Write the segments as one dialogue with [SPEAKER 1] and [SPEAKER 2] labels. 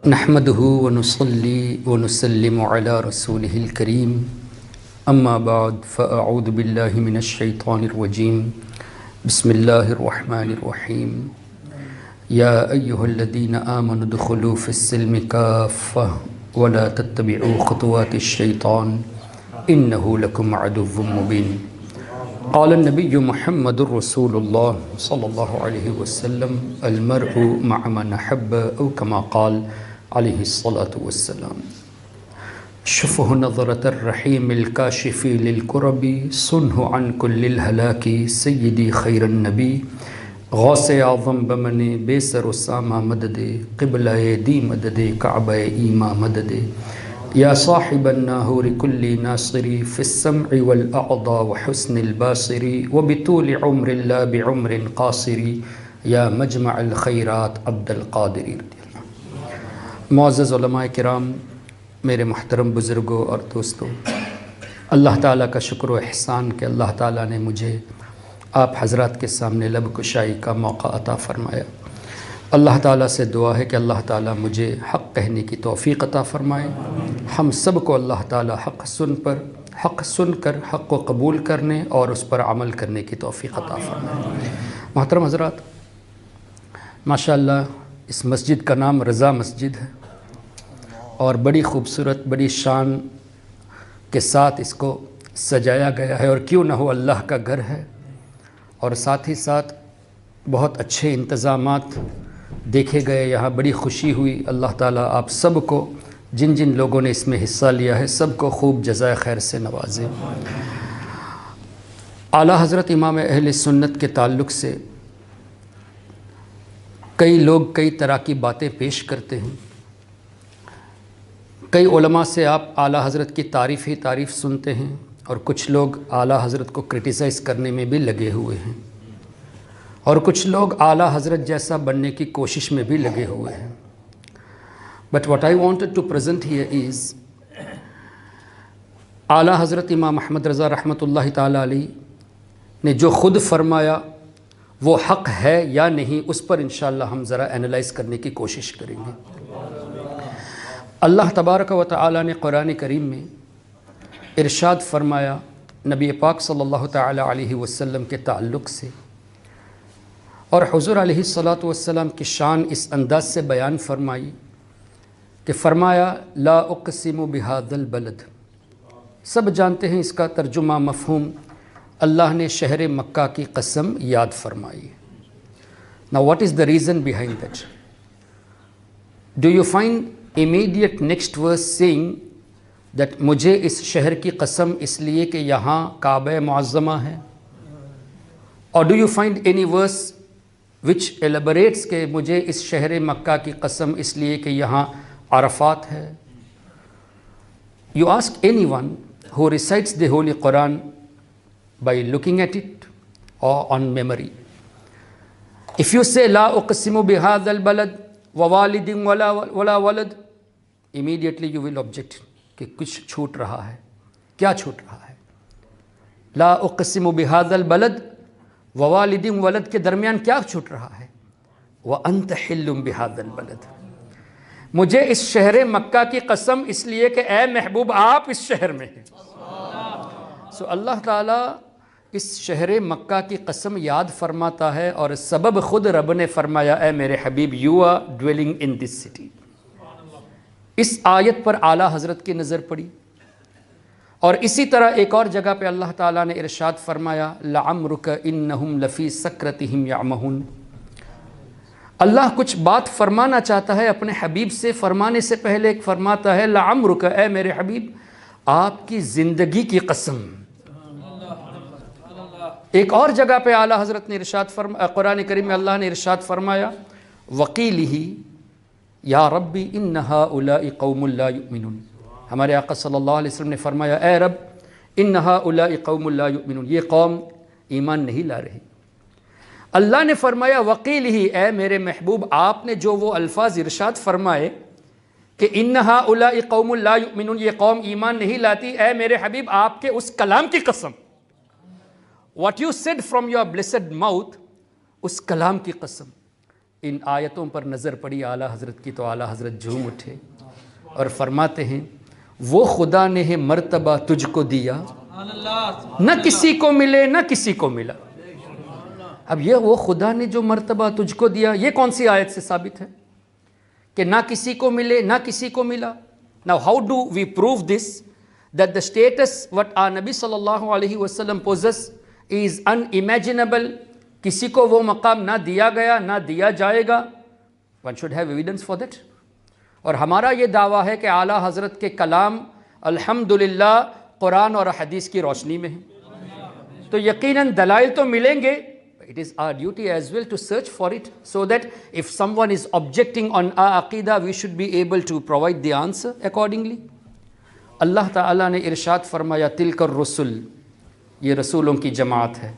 [SPEAKER 1] نحمده ونصلي ونسلم على رسوله الكريم أما بعد فأعوذ بالله من الشيطان الرجيم بسم الله الرحمن الرحيم يا أيها الذين آمنوا ادخلوا في السلم كافة ولا تتبعوا خطوات الشيطان إنه لكم عدو مبين قال النبي محمد رسول الله صلى الله عليه وسلم المرء مع من أحب أو كما قال عليه الصلاة والسلام شفه نظرة الرحيم الكاشف للكرب صنه عن كل الهلاك سيدي خير النبي غوث اعظم بمن بيسر اسامہ مدد قبلہ دی مدد کعبہ ایما مدد یا صاحب الناہور كل ناصری في السمع والأعضاء وحسن الباصر وبطول عمر لا بعمر قاصر یا مجمع الخیرات عبد القادر. معزز علماء کرام، میرے محترم بزرگوں اور دوستوں، اللہ تعالیٰ کا شکر و احسان کہ اللہ تعالیٰ نے مجھے آپ حضرات کے سامنے لب کشائی کا موقع عطا فرمایا. اللہ تعالیٰ سے دعا ہے کہ اللہ تعالیٰ مجھے حق کہنے کی توفیق عطا فرمائے. ہم سب کو اللہ تعالیٰ حق سن کر حق کو قبول کرنے اور اس پر عمل کرنے کی توفیق عطا فرمائے. محترم حضرات، ماشاءاللہ اس مسجد کا نام رضا مسجد ہے اور بڑی خوبصورت بڑی شان کے ساتھ اس کو سجایا گیا ہے، اور کیوں نہ ہو اللہ کا گھر ہے، اور ساتھ ہی ساتھ بہت اچھے انتظامات دیکھے گئے. یہاں بڑی خوشی ہوئی. اللہ تعالیٰ آپ سب کو، جن جن لوگوں نے اس میں حصہ لیا ہے، سب کو خوب جزائے خیر سے نوازے. اعلیٰ حضرت امام اہل سنت کے تعلق سے کئی لوگ کئی طرح کی باتیں پیش کرتے ہیں. کئی علماء سے آپ اعلیٰ حضرت کی تعریف ہی تعریف سنتے ہیں، اور کچھ لوگ اعلیٰ حضرت کو کرٹیسائز کرنے میں بھی لگے ہوئے ہیں، اور کچھ لوگ اعلیٰ حضرت جیسا بننے کی کوشش میں بھی لگے ہوئے ہیں. But what I wanted to present here is اعلیٰ حضرت امام احمد رضا رحمۃ اللہ تعالیٰ علیہ نے جو خود فرمایا وہ حق ہے یا نہیں، اس پر انشاءاللہ ہم ذرا اینالائز کرنے کی کوشش کریں گے. اللہ تبارک و تعالیٰ نے قرآن کریم میں ارشاد فرمایا نبی پاک صلی اللہ تعالیٰ علیہ وسلم کے تعلق سے، اور حضور علیہ الصلاۃ والسلام کی شان اس انداز سے بیان فرمائی کہ فرمایا لا اقسم بہذا البلد. سب جانتے ہیں اس کا ترجمہ مفہوم، اللہ نے شہر مکہ کی قسم یاد فرمائی. Now what is the reason behind that? Do you find immediate next verse saying that مجھے اس شہر کی قسم اس لیے کہ یہاں کعبہ معظمہ ہے؟ Or do you find any verse which elaborates کہ مجھے اس شہر مکہ کی قسم اس لیے کہ یہاں عرفات ہے؟ You ask anyone who recites the Holy Quran by looking at it or on memory. If you say لا اقسم بهذا البلد ووالد ولا ولد, immediately you will object کہ کچھ چھوٹ رہا ہے. کیا چھوٹ رہا ہے؟ لا اقسم بهذا البلد ووالد ولد کے درمیان کیا چھوٹ رہا ہے؟ وانت حل بهذا البلد. مجھے اس شہر مکہ کی قسم اس لیے کہ اے محبوب آپ اس شہر میں ہیں. سو اللہ تعالیٰ اس شہر مکہ کی قسم یاد فرماتا ہے، اور سبب خود رب نے فرمایا اے میرے حبیب you are dwelling in this city. اس آیت پر اعلیٰ حضرت کی نظر پڑی، اور اسی طرح ایک اور جگہ پہ اللہ تعالیٰ نے ارشاد فرمایا لعمرک انہم لفی سکرتہم یعمہون. اللہ کچھ بات فرمانا چاہتا ہے اپنے حبیب سے، فرمانے سے پہلے ایک فرماتا ہے لعمرک اے میرے حبیب آپ کی زندگی کی قسم. ایک اور جگہ پہ اعلیٰ حضرت نے ارشاد قرآن کریم میں اللہ نے ارشاد فرمایا وقیلہ یا ربی ان ہؤلاء قوم لا یؤمنون. ہمارے آقا صلی اللہ علیہ وسلم نے فرمایا اے رب ان ہؤلاء قوم لا یؤمنون، یہ قوم ایمان نہیں لا رہی. اللہ نے فرمایا وقیلہ اے میرے محبوب آپ نے جو وہ الفاظ ارشاد فرمائے کہ ان ہؤلاء قوم لا یؤمنون، یہ قوم ایمان نہیں لاتی، اے میرے حبیب آپ کے اس کلام کی قسم، what you said from your blessed mouth، اس کلام کی قسم ان آیتوں پر نظر پڑی اعلیٰ حضرت کی تو اعلیٰ حضرت جھوم اٹھے اور فرماتے ہیں وہ خدا نے ہے مرتبہ تجھ کو دیا، نہ کسی کو ملے نہ کسی کو ملا۔ اب یہ وہ خدا نے جو مرتبہ تجھ کو دیا، یہ کون سی آیت سے ثابت ہے کہ نہ کسی کو ملے نہ کسی کو ملا؟ Now how do we prove this, that the status what our Nabi sallallahu alaihi wasallam possess is unimaginable؟ کسی کو وہ مقام نہ دیا گیا نہ دیا جائے گا. One should have evidence for that. اور ہمارا یہ دعویٰ ہے کہ اعلیٰ حضرت کے کلام الحمدللہ قرآن اور حدیث کی روشنی میں ہیں، تو یقیناً دلائل تو ملیں گے. It is our duty as well to search for it, so that if someone is objecting on our aqidah, we should be able to provide the answer accordingly. اللہ تعالیٰ نے ارشاد فرمایا تلک الرسل، یہ رسولوں کی جماعت ہے،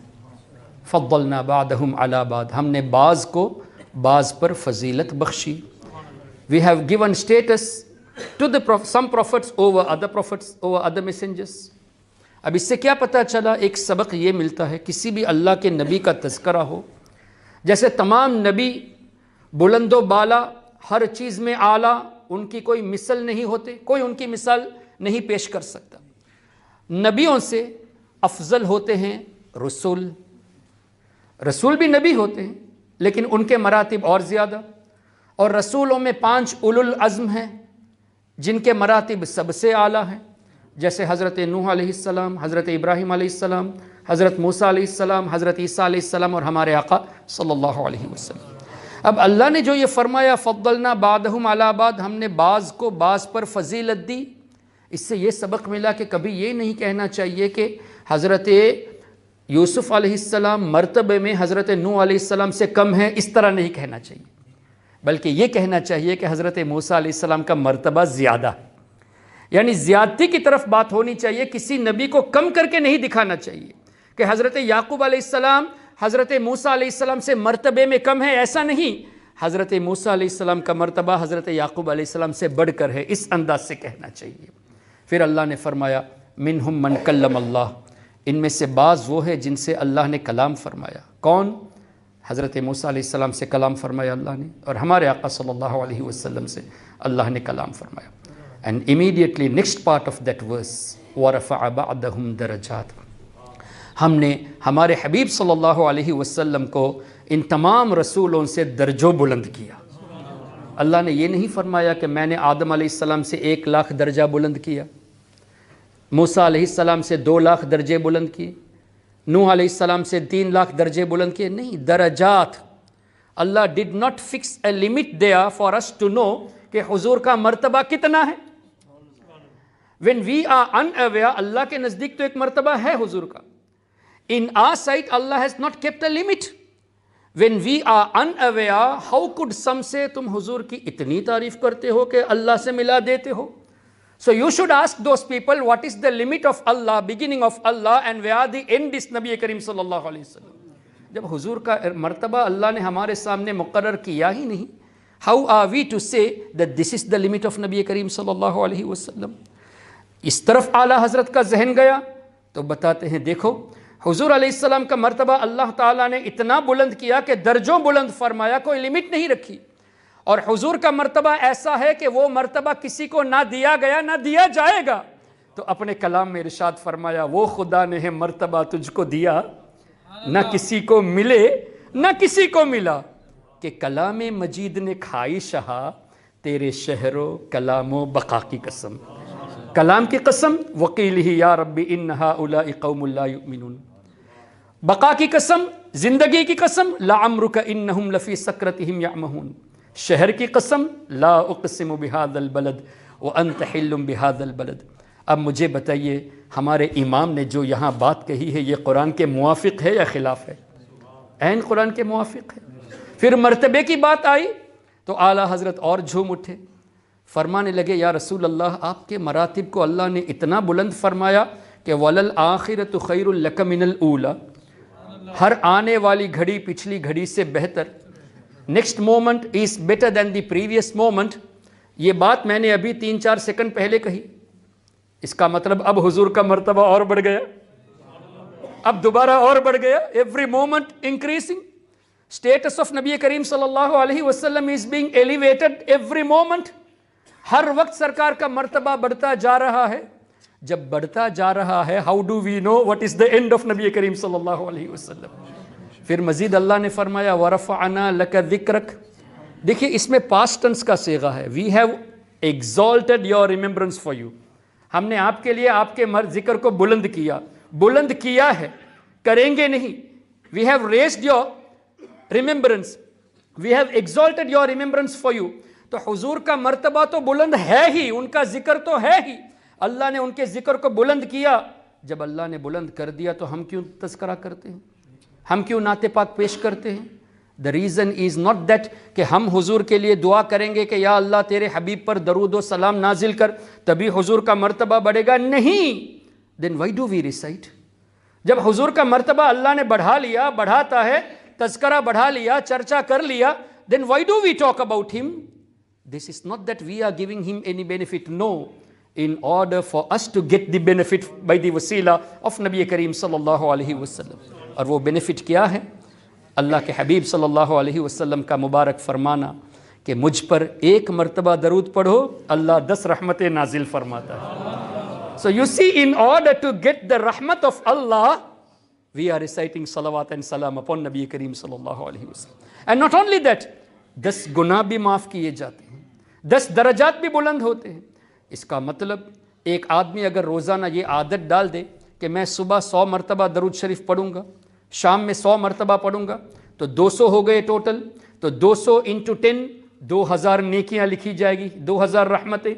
[SPEAKER 1] فضلنا بعدہم علی بعد، ہم نے بعض کو بعض پر فضیلت بخشی. We have given status to some prophets over other messengers. اب اس سے کیا پتہ چلا؟ ایک سبق یہ ملتا ہے کسی بھی اللہ کے نبی کا تذکرہ ہو، جیسے تمام نبی بلند و بالا، ہر چیز میں اعلیٰ، ان کی کوئی مثل نہیں ہوتے، کوئی ان کی مثال نہیں پیش کر سکتا. نبیوں سے افضل ہوتے ہیں رسول. رسول بھی نبی ہوتے ہیں لیکن ان کے مراتب اور زیادہ. اور رسولوں میں 5 اولو العزم ہیں جن کے مراتب سب سے اعلیٰ ہیں، جیسے حضرت نوح علیہ السلام، حضرت ابراہیم علیہ السلام، حضرت موسیٰ علیہ السلام، حضرت عیسیٰ علیہ السلام اور ہمارے آقا صلی اللہ علیہ وسلم. اب اللہ نے جو یہ فرمایا فضلنا بعدہم علی بعد، ہم نے بعض کو بعض پر فضیلت دی، اس سے یہ سبق ملا کہ کبھی یہ نہیں کہنا چاہیے کہ حضرت یوسف علیہ السلام مرتبے میں حضرت نوح علیہ السلام سے کم ہے، اس طرح نہیں کہنا چاہیے، بلکہ یہ کہنا چاہیے کہ حضرت موسیٰ علیہ السلام کا مرتبہ زیادہ ہے. یعنی زیادتی کی طرف بات ہونی چاہیے، کسی نبی کو کم کر کے نہیں دکھانا چاہیے کہ حضرت یعقوب علیہ السلام حضرت موسیٰ علیہ السلام سے مرتبے میں کم ہے، ایسا نہیں. حضرت موسیٰ علیہ السلام کا مرتبہ حضرت یعقوب علیہ السلام سے بڑھ کر ہے، اس انداز سے کہنا چاہیے. پھر اللہ نے فرمایا منہم من کلم اللہ، ان میں سے بعض وہ ہے جن سے اللہ نے کلام فرمایا. کون؟ حضرت موسیٰ علیہ السلام سے کلام فرمایا اللہ نے، اور ہمارے آقا صلی اللہ علیہ وسلم سے اللہ نے کلام فرمایا. And immediately next part of that verse وَرَفَعَ بَعْدَهُمْ دَرَجَاتٍ، ہم نے ہمارے حبیب صلی اللہ علیہ وسلم کو ان تمام رسولوں سے درجوں بلند کیا. اللہ نے یہ نہیں فرمایا کہ میں نے آدم علیہ السلام سے 1,00,000 درجہ بلند کیا، موسیٰ علیہ السلام سے 2,00,000 درجے بلند کیے، نوح علیہ السلام سے 3,00,000 درجے بلند کیے. نہیں، درجات. اللہ did not fix a limit there for us to know کہ حضور کا مرتبہ کتنا ہے. When we are unaware، اللہ کے نزدیک تو ایک مرتبہ ہے حضور کا. In our sight Allah has not kept a limit. When we are unaware، how could some say تم حضور کی اتنی تعریف کرتے ہو کہ اللہ سے ملا دیتے ہو. So you should ask those people what is the limit of Allah, beginning of Allah, and where the end is نبی کریم صلی اللہ علیہ وسلم. جب حضور کا مرتبہ اللہ نے ہمارے سامنے مقرر کیا ہی نہیں، how are we to say that this is the limit of نبی کریم صلی اللہ علیہ وسلم. اس طرف اعلیٰ حضرت کا ذہن گیا تو بتاتے ہیں دیکھو حضور علیہ السلام کا مرتبہ اللہ تعالیٰ نے اتنا بلند کیا کہ درجوں بلند فرمایا، کوئی لمٹ نہیں رکھی. اور حضور کا مرتبہ ایسا ہے کہ وہ مرتبہ کسی کو نہ دیا گیا نہ دیا جائے گا. تو اپنے کلام میں ارشاد فرمایا وہ خدا نے ہے مرتبہ تجھ کو دیا، نہ کسی کو ملے نہ کسی کو ملا، کہ کلام مجید نے کھائی شہا تیرے شہر و کلام و بقا کی قسم. کلام کی قسم وقیلہ یا ربی ان ہؤلاء قوم لا یؤمنون. بقا کی قسم، زندگی کی قسم، لعمرک انہم لفی سکرتہم یعمہون. شہر کی قسم لا اقسم بہذا البلد وانت حل بہذا البلد. اب مجھے بتائیے ہمارے امام نے جو یہاں بات کہی ہے یہ قرآن کے موافق ہے یا خلاف ہے؟ عین قرآن کے موافق ہے. پھر مرتبے کی بات آئی تو اعلیٰ حضرت اور جھوم اٹھے، فرمانے لگے یا رسول اللہ آپ کے مراتب کو اللہ نے اتنا بلند فرمایا کہ وَلَلْآخِرَةُ خَيْرٌ لَكَ مِنَ الْأُولَى، ہر آنے والی گھڑی پچھلی گھڑی سے بہتر. Next moment is better than the previous moment. یہ بات میں نے ابھی 3-4 سیکنڈ پہلے کہی. اس کا مطلب اب حضور کا مرتبہ اور بڑھ گیا، اب دوبارہ اور بڑھ گیا. Every moment increasing. Status of Nabi Kareem sallallahu alaihi wasallam is being elevated every moment. ہر وقت سرکار کا مرتبہ بڑھتا جا رہا ہے. جب بڑھتا جا رہا ہے, how do we know what is the end of Nabi Kareem sallallahu alaihi wasallam? پھر مزید اللہ نے فرمایا وَرَفَعْنَا لَكَ ذِكْرَكَ. دیکھیے اس میں past tense کا صیغہ ہے. We have exalted your remembrance for you. ہم نے آپ کے لیے آپ کے ذکر کو بلند کیا ہے, کریں گے نہیں. We have raised your remembrance. We have exalted your remembrance for you. تو حضور کا مرتبہ تو بلند ہے ہی, ان کا ذکر تو ہے ہی. اللہ نے ان کے ذکر کو بلند کیا. جب اللہ نے بلند کر دیا تو ہم کیوں تذکرہ کرتے ہیں, ہم کیوں نعت پاک پیش کرتے ہیں؟ The reason is not that کہ ہم حضور کے لیے دعا کریں گے کہ یا اللہ تیرے حبیب پر درود و سلام نازل کر تبھی حضور کا مرتبہ بڑھے گا. نہیں. Then why do we recite? جب حضور کا مرتبہ اللہ نے بڑھا لیا, بڑھاتا ہے, تذکرہ بڑھا لیا, چرچا کر لیا, then why do we talk about him? This is not that we are giving him any benefit. No. In order for us to get the benefit by the wasila of Nabi Kareem sallallahu alaihi wasallam. اور وہ benefit کیا ہے؟ اللہ کے حبیب صلی اللہ علیہ وسلم کا مبارک فرمانا کہ مجھ پر ایک مرتبہ درود پڑھو اللہ 10 رحمتیں نازل فرماتا ہے. So you see, in order to get the rahmat of Allah, we are reciting salawat and salam upon Nabi Kareem sallallahu alaihi wasallam. And not only that, 10 گناہ بھی معاف کیے جاتے ہیں, 10 درجات بھی بلند ہوتے ہیں. اس کا مطلب ایک آدمی اگر روزانہ یہ عادت ڈال دے کہ میں صبح 100 مرتبہ درود شریف پڑھوں گا, شام میں 100 مرتبہ پڑھوں گا, تو 200 ہو گئے ٹوٹل. تو 200 into 10 2000 نیکیاں لکھی جائے گی, 2000 رحمتیں,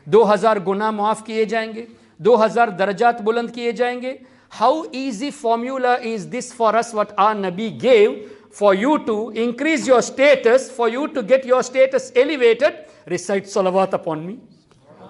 [SPEAKER 1] 2000 گناہ معاف کیے جائیں گے, 2000 درجات بلند کیے جائیں گے. How easy formula is this for us what our Nabi gave for you to increase your status, for you to get your status elevated? Recite salawat upon me.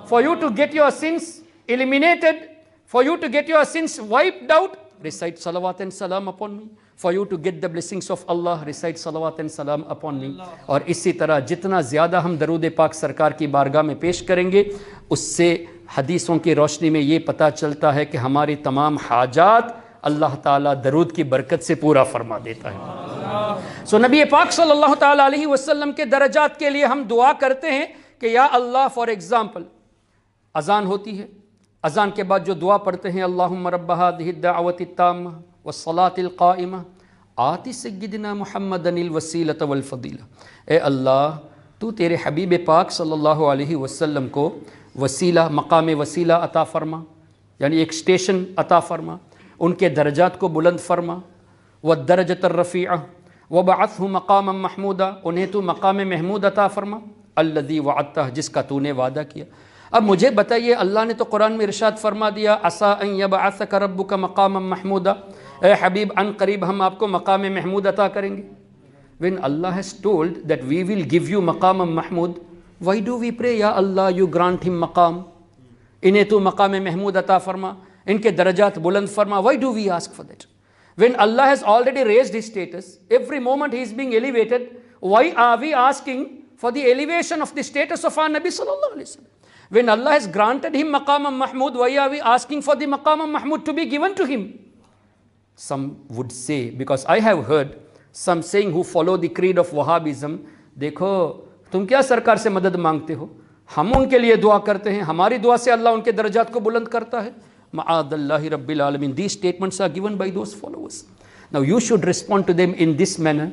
[SPEAKER 1] For you to get your sins eliminated, for you to get your sins wiped out, recite salawat and salam upon me. For you to get the blessings of Allah, recite salawat and salam upon me. اور اسی طرح جتنا زیادہ ہم درود پاک سرکار کی بارگاہ میں پیش کریں گے, اس سے حدیثوں کی روشنی میں یہ پتہ چلتا ہے کہ ہماری تمام حاجات اللہ تعالیٰ درود کی برکت سے پورا فرما دیتا ہے. سو نبی پاک صلی اللہ تعالیٰ علیہ وسلم کے درجات کے لیے ہم دعا کرتے ہیں کہ یا اللہ, فار ایگزامپل اذان ہوتی ہے, اذان کے بعد جو دعا پڑھتے ہیں اللہم رب ہذہ الدعوۃ التامہ والصلاۃ القائمہ آتی سیدنا محمد الوسیلۃ والفضیلہ. اے اللہ تو تیرے حبیب پاک صلی اللہ علیہ وسلم کو وسیلہ, مقام وسیلہ عطا فرما, یعنی ایک اسٹیشن عطا فرما, ان کے درجات کو بلند فرما. والدرجۃ الرفیعہ وبعثہ مقاما محمودا, انہیں تو مقام محمود عطا فرما. الذی وعدتہ, جس کا تو نے وعدہ کیا. اب مجھے بتائیے, اللہ نے تو قرآن میں ارشاد فرما دیا عسیٰ ان یبعثک ربک مقاما محمودا, اے حبیب ان قریب ہم آپ کو مقام محمود عطا کریں گے. When Allah has told that we will give you مقام Mahmood, why do we pray یا اللہ you grant him مقام, انہیں تو مقام محمود عطا فرما, ان کے درجات بلند فرما. Why do we ask for that? When Allah has already raised his status, every moment he is being elevated, why are we asking for the elevation of the status of our Nabi sallallahu alaihi wasallam? When Allah has granted him maqam mahmud, why are we asking for the maqam mahmud to be given to him? Some would say, because I have heard some saying who follow the creed of Wahhabism, دیکھو تم کیا سرکار سے مدد مانگتے ہو, ہم ان کے لیے دعا کرتے ہیں, ہماری دعا سے اللہ ان کے درجات کو بلند کرتا ہے. معاذ اللہ رب العالمین. These statements are given by those followers. Now you should respond to them in this manner.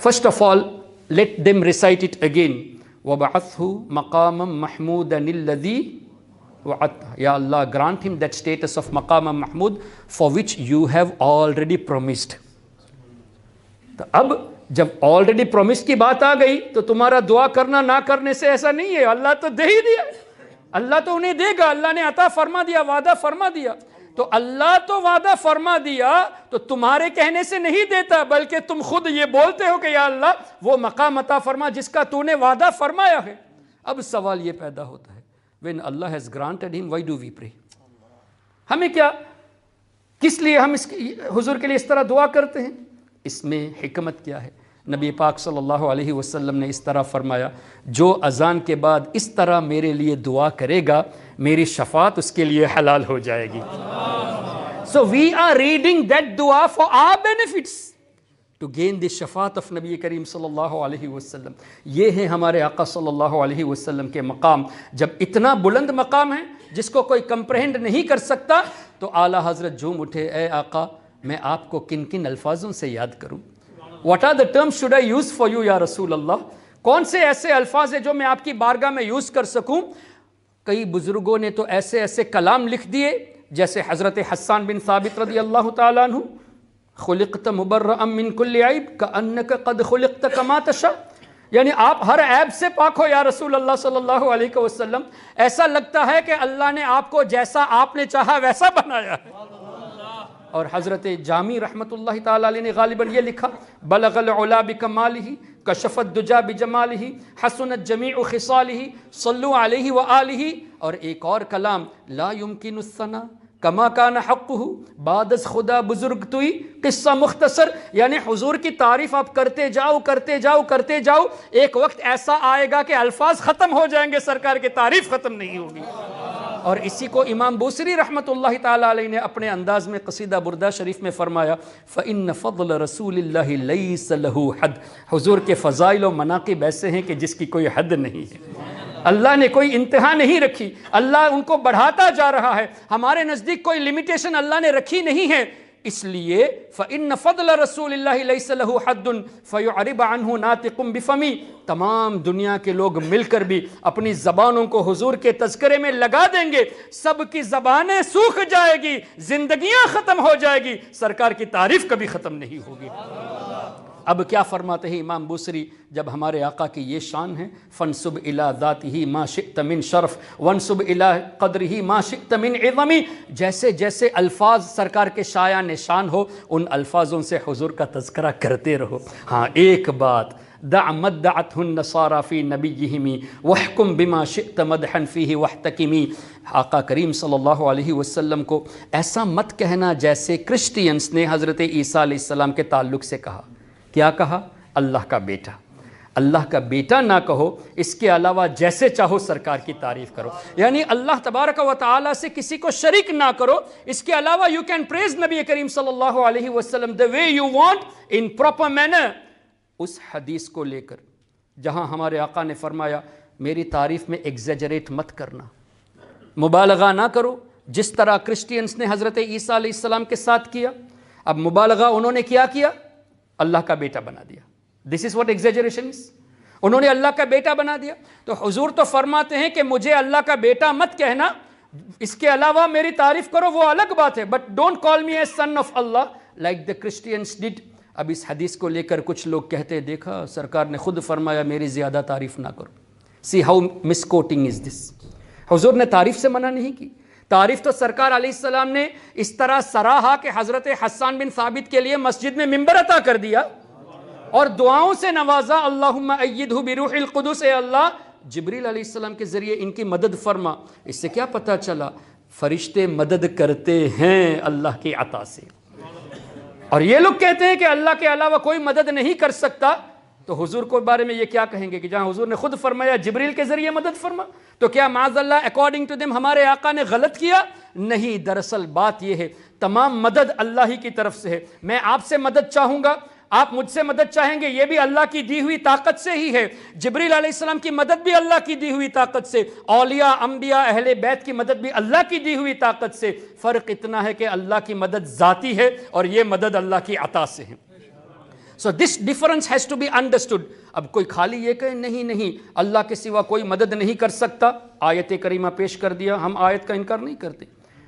[SPEAKER 1] First of all, let them recite it again. وَبَعَثْهُ مَقَامًا مَحْمُودًا الَّذِي وَعَدْتَهُ. Ya Allah, grant him that status of maqam mahmud for which you have already promised. تو اب جب already promised کی بات آ گئی تو تمہارا دعا کرنا نہ کرنے سے ایسا نہیں ہے, اللہ تو دے ہی دیا, اللہ تو انہیں دے گا, اللہ نے عطا فرما دیا, وعدہ فرما دیا. تو اللہ تو وعدہ فرما دیا تو تمہارے کہنے سے نہیں دیتا, بلکہ تم خود یہ بولتے ہو کہ یا اللہ وہ مقام عطا فرما جس کا تو نے وعدہ فرمایا ہے. اب سوال یہ پیدا ہوتا ہے, when Allah has granted him, why do we pray? ہمیں کیا, کس لیے ہم حضور کے لیے اس طرح دعا کرتے ہیں؟ اس میں حکمت کیا ہے؟ نبی پاک صلی اللہ علیہ وسلم نے اس طرح فرمایا, جو اذان کے بعد اس طرح میرے لیے دعا کرے گا میری شفاعت اس کے لیے حلال ہو جائے گی. So we are reading that dua for our benefits, to gain the shafaat of Nabi Kareem sallallahu alaihi wasallam. یہ ہے ہمارے آقا صلی اللہ علیہ وسلم کے مقام. جب اتنا بلند مقام ہے جس کو کوئی کمپریہنڈ نہیں کر سکتا تو اعلیٰ حضرت جھوم اٹھے، اے آقا میں آپ کو کن کن الفاظوں سے یاد کروں؟ What are the terms should I use for you یا رسول اللہ؟ کون سے ایسے الفاظ ہیں جو میں آپ کی بارگاہ میں یوز کر سکوں؟ کئی بزرگوں نے تو ایسے ایسے کلام لکھ دیے، جیسے حضرت حسان بن ثابت رضی اللہ تعالیٰ عنہ، خلقت مبرئا من کل عیب کأنک قد خلقت کما تشاء، یعنی آپ ہر عیب سے پاک ہو یا رسول اللہ صلی اللہ علیہ وسلم، ایسا لگتا ہے کہ اللہ نے آپ کو جیسا آپ نے چاہا ویسا بنایا ہے. اور حضرت جامی رحمت اللہ تعالیٰ علیہ نے غالباً یہ لکھا، بلغ العلا بکمالہ کشف الدجا بجمالہ حسنت جمیع خصالہ صلو علیہ وآلہ. اور ایک اور کلام، لا یمکن الثنا کما کان حقہ بعد از خدا بزرگ توئی، قصہ مختصر، یعنی حضور کی تعریف آپ کرتے جاؤ کرتے جاؤ کرتے جاؤ، ایک وقت ایسا آئے گا کہ الفاظ ختم ہو جائیں گے، سرکار کی تعریف ختم نہیں ہوگی. اور اسی کو امام بوصیری رحمت اللہ تعالیٰ علیہ نے اپنے انداز میں قصیدہ بردہ شریف میں فرمایا، فَإِنَّ فَضْلَ رَسُولِ اللَّهِ لَيْسَ لَهُ حَدٌ. حضور کے فضائل و مناقب ایسے ہیں کہ جس کی کوئی حد نہیں ہے، اللہ نے کوئی انتہا نہیں رکھی، اللہ ان کو بڑھاتا جا رہا ہے. ہمارے نزدیک کوئی لمیٹیشن اللہ نے رکھی نہیں ہے. اس لیے فَإِنَّ فَضْلَ رَسُولِ اللَّهِ لَيْسَ لَهُ حَدٌّ فَيُعْرِبَ عَنْهُ نَاطِقٌ بِفَمِهِ. تمام دنیا کے لوگ مل کر بھی اپنی زبانوں کو حضور کے تذکرے میں لگا دیں گے، سب کی زبانیں سوکھ جائے گی، زندگیاں ختم ہو جائے گی، سرکار کی تعریف کبھی ختم نہیں ہوگی. اب کیا فرماتے ہیں امام بوصیری جب ہمارے آقا کی یہ شان ہے، فَانْسُبْ إِلَىٰ ذَاتِهِ مَا شِئْتَ مِنْ شَرْف وَانْسُبْ إِلَىٰ قَدْرِهِ مَا شِئْتَ مِنْ عِظَمِ. جیسے جیسے الفاظ سرکار کے شایع نشان ہو، ان الفاظوں سے حضور کا تذکرہ کرتے رہو. ہاں ایک بات، دع مدعته النصارى في نبيهم واحكم بما شئت مدحا فيه واحتكمي. آقا کریم صلی اللہ علیہ وسلم کو ایسا مت کہنا جیسے کرسچینس نے حضرت عیسیٰ علیہ السلام کے تعلق سے کہا. کیا کہا؟ اللہ کا بیٹا. اللہ کا بیٹا نہ کہو، اس کے علاوہ جیسے چاہو سرکار کی تعریف کرو. یعنی اللہ تبارک و تعالیٰ سے کسی کو شریک نہ کرو، اس کے علاوہ یو کین پریز نبی کریم صلی اللہ علیہ وسلم the way you want in proper manner. اس حدیث کو لے کر جہاں ہمارے آقا نے فرمایا میری تعریف میں ایگزیجریٹ مت کرنا، مبالغہ نہ کرو، جس طرح کرسچینس نے حضرت عیسیٰ علیہ السلام کے ساتھ کیا. اب مبالغہ انہوں نے کیا اللہ کا بیٹا بنا دیا. دس از واٹ ایگزیجریشن از. انہوں نے اللہ کا بیٹا بنا دیا. تو حضور تو فرماتے ہیں کہ مجھے اللہ کا بیٹا مت کہنا، اس کے علاوہ میری تعریف کرو وہ الگ بات ہے، but don't call me a son of Allah like the Christians did. اب اس حدیث کو لے کر کچھ لوگ کہتے دیکھا سرکار نے خود فرمایا میری زیادہ تعریف نہ کرو. سی ہاؤ مس کوٹنگ از دس. حضور نے تعریف سے منع نہیں کی. تعریف تو سرکار علیہ السلام نے اس طرح سراہا کہ حضرت حسان بن ثابت کے لیے مسجد میں ممبر عطا کر دیا اور دعاؤں سے نوازا. اللہم ایدہ بروح القدس، اے اللہ جبریل علیہ السلام کے ذریعے ان کی مدد فرما. اس سے کیا پتہ چلا؟ فرشتے مدد کرتے ہیں اللہ کی عطا سے. اور یہ لوگ کہتے ہیں کہ اللہ کے علاوہ کوئی مدد نہیں کر سکتا. تو حضور کو بارے میں یہ کیا کہیں گے کہ جہاں حضور نے خود فرمایا جبریل کے ذریعے مدد فرما، تو کیا معاذ اللہ اکارڈنگ ٹو دیم ہمارے آقا نے غلط کیا؟ نہیں. دراصل بات یہ ہے تمام مدد اللہ ہی کی طرف سے ہے. میں آپ سے مدد چاہوں گا، آپ مجھ سے مدد چاہیں گے، یہ بھی اللہ کی دی ہوئی طاقت سے ہی ہے. جبریل علیہ السلام کی مدد بھی اللہ کی دی ہوئی طاقت سے، اولیاء انبیاء اہل بیت کی مدد بھی اللہ کی دی ہوئی طاقت سے. فرق اتنا ہے کہ اللہ کی مدد ذاتی ہے اور یہ مدد اللہ کی عطا سے ہے. So this difference has to be understood. اب کوئی خالی یہ کہے نہیں اللہ کے سوا کوئی مدد نہیں کر سکتا. آیت کریمہ پیش کر دیا، ہم آیت کا انکار نہیں کرتے.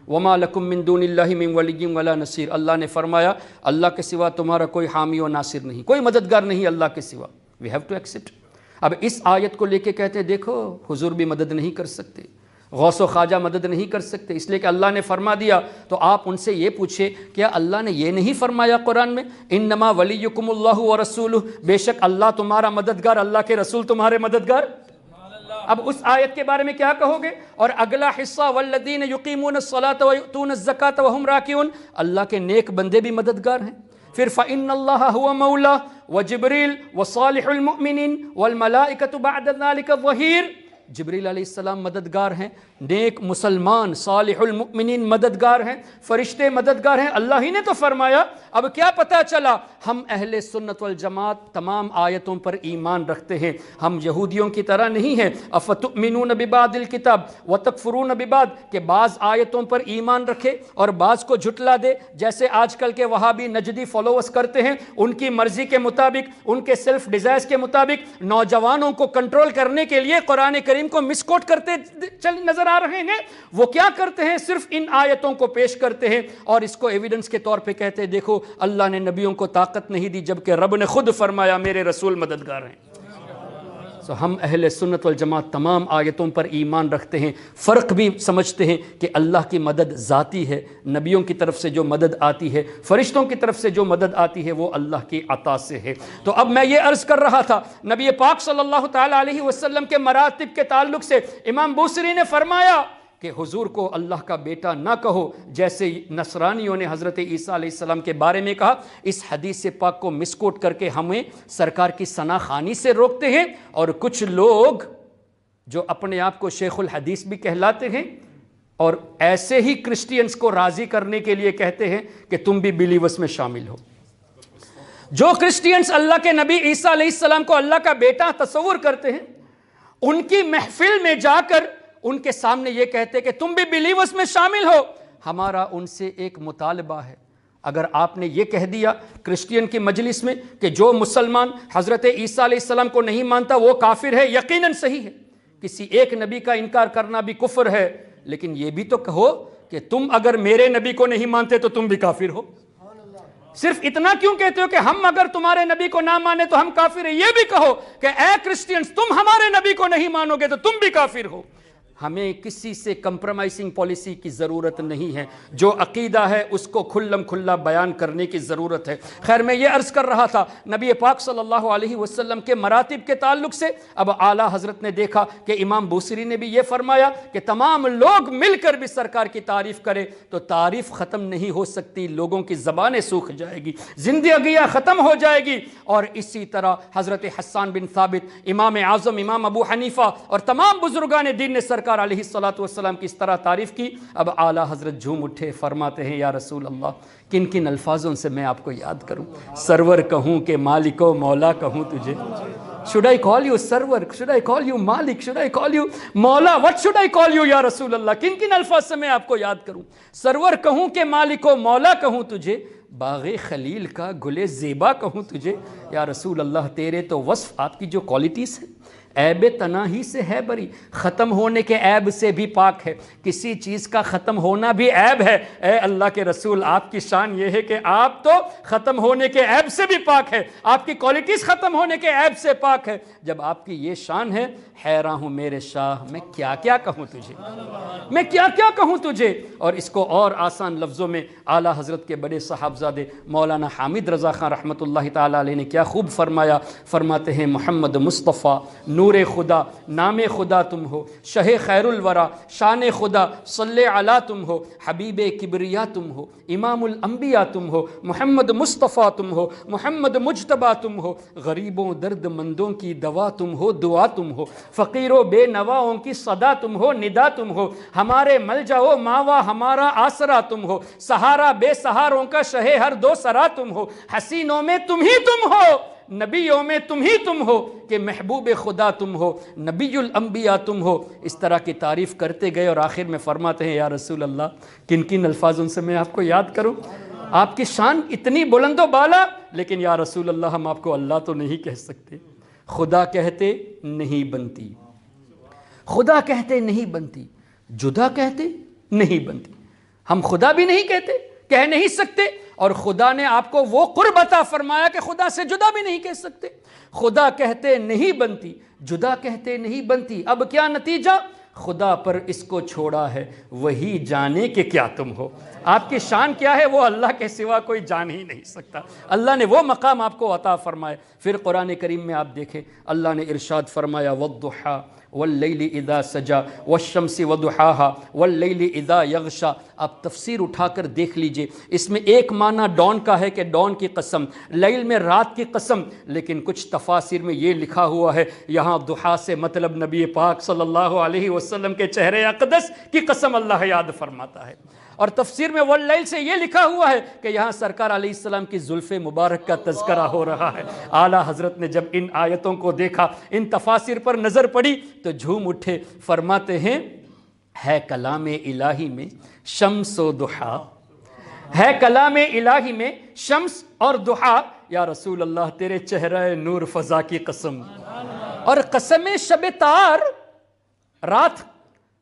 [SPEAKER 1] وَمَا لَكُم مِّن دُونِ اللَّهِ مِّن وَلِيٍّ وَلَا نَصِيرٍ. اللہ نے فرمایا اللہ کے سوا تمہارا کوئی حامی و ناصر نہیں، کوئی مددگار نہیں اللہ کے سوا. We have to accept. اب اس آیت کو لے کے کہتے دیکھو حضور بھی مدد نہیں کر سکتے، غوث و خواجہ مدد نہیں کر سکتے، اس لیے کہ اللہ نے فرما دیا. تو آپ ان سے یہ پوچھے کیا اللہ نے یہ نہیں فرمایا قرآن میں انما ولیکم اللہ ورسولہ، بے شک اللہ تمہارا مددگار، اللہ کے رسول تمہارے مددگار. اب اس آیت کے بارے میں کیا کہو گے؟ اور اگلا حصہ والذین یقیمون الصلاۃ ویؤتون الزکاۃ وہم راکعون، اللہ کے نیک بندے بھی مددگار ہیں. پھر فإن اللہ هو مولا وجبریل وصالح المؤمنین والملائکۃ بعد ذلک ظہیر. جبریل علیہ السلام مددگار ہیں، نیک مسلمان صالح المؤمنین مددگار ہیں، فرشتے مددگار ہیں، اللہ ہی نے تو فرمایا۔ اب کیا پتہ چلا؟ ہم اہل سنت والجماعت تمام آیتوں پر ایمان رکھتے ہیں، ہم یہودیوں کی طرح نہیں ہیں۔ افتؤمنون ببعض الکتاب وتکفرون ببعض، کہ بعض آیتوں پر ایمان رکھے اور بعض کو جھٹلا دے، جیسے آج کل کے وہابی نجدی فالوورز کرتے ہیں، ان کی مرضی کے مطابق، ان کے سیلف ڈیزائرز کے مطابق نوجوانوں کو کنٹرول کرنے کے لیے قرآن کریم کو مس کوٹ کرتے نظر آ رہے ہیں۔ وہ کیا کرتے ہیں؟ صرف ان آیتوں کو پیش کرتے ہیں اور اس کو ایویڈنس کے طور پہ کہتے ہیں دیکھو اللہ نے نبیوں کو طاقت نہیں دی، جبکہ رب نے خود فرمایا میرے رسول مددگار ہیں۔ ہم اہل سنت والجماعت تمام آیتوں پر ایمان رکھتے ہیں، فرق بھی سمجھتے ہیں کہ اللہ کی مدد ذاتی ہے، نبیوں کی طرف سے جو مدد آتی ہے، فرشتوں کی طرف سے جو مدد آتی ہے وہ اللہ کی عطا سے ہے۔ تو اب میں یہ عرض کر رہا تھا، نبی پاک صلی اللہ تعالیٰ علیہ وسلم کے مراتب کے تعلق سے امام بوصیری نے فرمایا کہ حضور کو اللہ کا بیٹا نہ کہو، جیسے نصرانیوں نے حضرت عیسیٰ علیہ السلام کے بارے میں کہا۔ اس حدیث پاک کو مسکوٹ کر کے ہمیں سرکار کی ثنا خوانی سے روکتے ہیں، اور کچھ لوگ جو اپنے آپ کو شیخ الحدیث بھی کہلاتے ہیں اور ایسے ہی کرسچینز کو راضی کرنے کے لیے کہتے ہیں کہ تم بھی بلیورز میں شامل ہو۔ جو کرسچینز اللہ کے نبی عیسیٰ علیہ السلام کو اللہ کا بیٹا تصور کرتے ہیں، ان کی محفل میں جا کر ان کے سامنے یہ کہتے کہ تم بھی بلیورز میں شامل ہو۔ ہمارا ان سے ایک مطالبہ ہے، اگر آپ نے یہ کہہ دیا کرسچین کی مجلس میں کہ جو مسلمان حضرت عیسیٰ علیہ السلام کو نہیں مانتا وہ کافر ہے، یقیناً صحیح ہے، کسی ایک نبی کا انکار کرنا بھی کفر ہے، لیکن یہ بھی تو کہو کہ تم اگر میرے نبی کو نہیں مانتے تو تم بھی کافر ہو۔ صرف اتنا کیوں کہتے ہو کہ ہم اگر تمہارے نبی کو نہ مانے تو ہم کافر ہیں؟ یہ بھی کہو کہ اے کرسچینز تم ہمارے نبی کو نہیں مانو گے تو تم بھی کافر ہو۔ ہمیں کسی سے کمپرومائزنگ پالیسی کی ضرورت نہیں ہے، جو عقیدہ ہے اس کو کھلم کھلا بیان کرنے کی ضرورت ہے۔ خیر میں یہ عرض کر رہا تھا نبی پاک صلی اللہ علیہ وسلم کے مراتب کے تعلق سے، اب اعلیٰ حضرت نے دیکھا کہ امام بوصیری نے بھی یہ فرمایا کہ تمام لوگ مل کر بھی سرکار کی تعریف کرے تو تعریف ختم نہیں ہو سکتی، لوگوں کی زبانیں سوکھ جائے گی، زندگیاں ختم ہو جائے گی۔ اور اسی طرح حضرت حسان بن ثابت، امام اعظم امام ابو حنیفہ اور تمام بزرگان دین نے سرکار علیہ السلام کی اس طرح تعریف کی۔ اب اعلیٰ حضرت جھوم اٹھے، فرماتے ہیں یا رسول اللہ کن کن الفاظوں سے میں آپ کو یاد کروں؟ سرور کہوں کہ مالک و مولا کہوں تجھے؟ Should I call you server? Should I call you Malik? Should I call you مولا؟ What should I call you یا رسول اللہ؟ کن کن الفاظ سے میں آپ کو یاد کروں؟ سرور کہوں کہ مالک و مولا کہوں تجھے، باغ خلیل کا گل زیبا کہوں تجھے؟ یا رسول اللہ تیرے تو وصف، آپ کی جو کوالٹیز ہیں، عیب تناہی سے ہے بری، ختم ہونے کے عیب سے بھی پاک ہے، کسی چیز کا ختم ہونا بھی عیب ہے۔ اے اللہ کے رسول آپ کی شان یہ ہے کہ آپ تو ختم ہونے کے عیب سے بھی پاک ہے، آپ کی کوالٹیز ختم ہونے کے عیب سے پاک ہے۔ جب آپ کی یہ شان ہے، حیران ہوں میرے شاہ میں کیا کیا کہوں تجھے، میں کیا کیا کہوں تجھے۔ اور اس کو اور آسان لفظوں میں اعلیٰ حضرت کے بڑے صاحبزادے مولانا حامد رضا خان رحمۃ اللہ تعالیٰ علیہ نے کیا خوب فرمایا۔ فرماتے ہیں محمد مصطفیٰ نور خدا، نام خدا تم ہو، شہ خیر الورا، شان خدا، صلی علی تم ہو، حبیب کبریا تم ہو، امام الانبیاء تم ہو، محمد مصطفیٰ تم ہو، محمد مجتبیٰ تم ہو، غریبوں درد مندوں کی دوا تم ہو، دعا تم ہو، فقیروں بے نواؤں کی صدا تم ہو، ندا تم ہو، ہمارے ملجا و ماوا ہمارا آسرا تم ہو، سہارا بے سہاروں کا شہ ہر دو سرا تم ہو، حسینوں میں تم ہی تم ہو، نبیوں میں تم ہی تم ہو، کہ محبوب خدا تم ہو، نبی الانبیاء تم ہو۔ اس طرح کی تعریف کرتے گئے اور آخر میں فرماتے ہیں یا رسول اللہ کن کن الفاظوں سے میں آپ کو یاد کروں؟ آپ کی شان اتنی بلند و بالا، لیکن یا رسول اللہ ہم آپ کو اللہ تو نہیں کہہ سکتے، خدا کہتے نہیں بنتی، خدا کہتے نہیں بنتی، جدا کہتے نہیں بنتی، ہم خدا بھی نہیں کہتے، کہہ نہیں سکتے، اور خدا نے آپ کو وہ قرب عطا فرمایا کہ خدا سے جدا بھی نہیں کہہ سکتے۔ خدا کہتے نہیں بنتی، جدا کہتے نہیں بنتی، اب کیا نتیجہ؟ خدا پر اس کو چھوڑا ہے، وہی جانے کہ کیا تم ہو۔ آپ کی شان کیا ہے وہ اللہ کے سوا کوئی جان ہی نہیں سکتا، اللہ نے وہ مقام آپ کو عطا فرمائے۔ پھر قرآن کریم میں آپ دیکھیں اللہ نے ارشاد فرمایا والضحیٰ واللیل اذا سجا والشمس وضحاہا واللیل اذا یغشا. آپ تفسیر اٹھا کر دیکھ لیجئے، اس میں ایک معنی ڈان کا ہے کہ ڈان کی قسم، لیل میں رات کی قسم، لیکن کچھ تفاسیر میں یہ لکھا ہوا ہے یہاں ضحیٰ سے مطلب نبی پاک صلی اللہ علیہ وسلم کے چہرے اقدس کی قسم اللہ یاد فرماتا ہے. اور تفسیر میں واللیل سے یہ لکھا ہوا ہے کہ یہاں سرکار علیہ السلام کی زلف مبارک کا تذکرہ ہو رہا ہے. اعلیٰ حضرت نے جب ان آیتوں کو دیکھا، ان تفاسیر پر نظر پڑی تو جھوم اٹھے. فرماتے ہیں ہے کلام الہی میں شمس و ضحیٰ، ہے کلام الہی میں شمس اور ضحیٰ، یا رسول اللہ تیرے چہرہ نور فضا کی قسم. اور قسم شب تار رات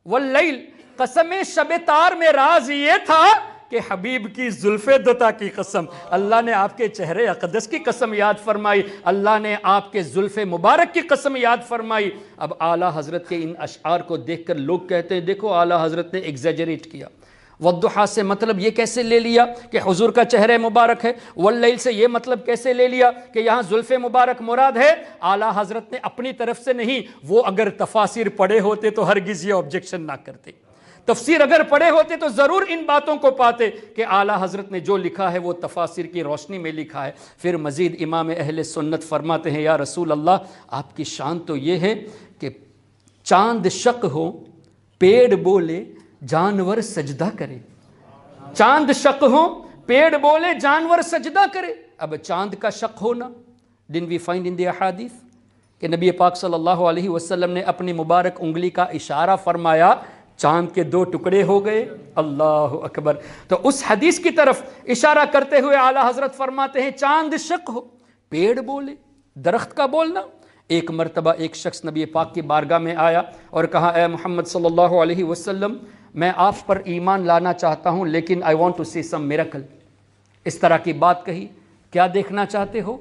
[SPEAKER 1] واللیل، قسم شب تار میں راز یہ تھا کہ حبیب کی زلف دوتا کی قسم. اللہ نے آپ کے چہرے اقدس کی قسم یاد فرمائی، اللہ نے آپ کے زلف مبارک کی قسم یاد فرمائی. اب اعلیٰ حضرت کے ان اشعار کو دیکھ کر لوگ کہتے ہیں دیکھو اعلیٰ حضرت نے ایگزیجریٹ کیا. والضحیٰ سے مطلب یہ کیسے لے لیا کہ حضور کا چہرہ مبارک ہے، واللیل سے یہ مطلب کیسے لے لیا کہ یہاں زلف مبارک مراد ہے. اعلیٰ حضرت نے اپنی طرف سے نہیں، وہ اگر تفاسیر پڑھے ہوتے تو ہرگز یہ آبجیکشن نہ کرتے. تفسیر اگر پڑھے ہوتے تو ضرور ان باتوں کو پاتے کہ اعلیٰ حضرت نے جو لکھا ہے وہ تفاسیر کی روشنی میں لکھا ہے. پھر مزید امام اہل سنت فرماتے ہیں یا رسول اللہ آپ کی شان تو یہ ہے کہ چاند شق ہو، پیڑ بولے، جانور سجدہ کرے. چاند شق ہو، پیڑ بولے، جانور سجدہ کرے. اب چاند کا شق ہونا didn't we find in the احادیث کہ نبی پاک صلی اللہ علیہ وسلم نے اپنی مبارک انگلی کا اشارہ فرمایا، چاند کے دو ٹکڑے ہو گئے. اللہ اکبر. تو اس حدیث کی طرف اشارہ کرتے ہوئے اعلیٰ حضرت فرماتے ہیں چاند شق ہو، پیڑ بولے، درخت کا بولنا. ایک مرتبہ ایک شخص نبی پاک کی بارگاہ میں آیا اور کہا اے محمد صلی اللہ علیہ وسلم میں آپ پر ایمان لانا چاہتا ہوں لیکن I want to see some miracle. اس طرح کی بات کہی. کیا دیکھنا چاہتے ہو؟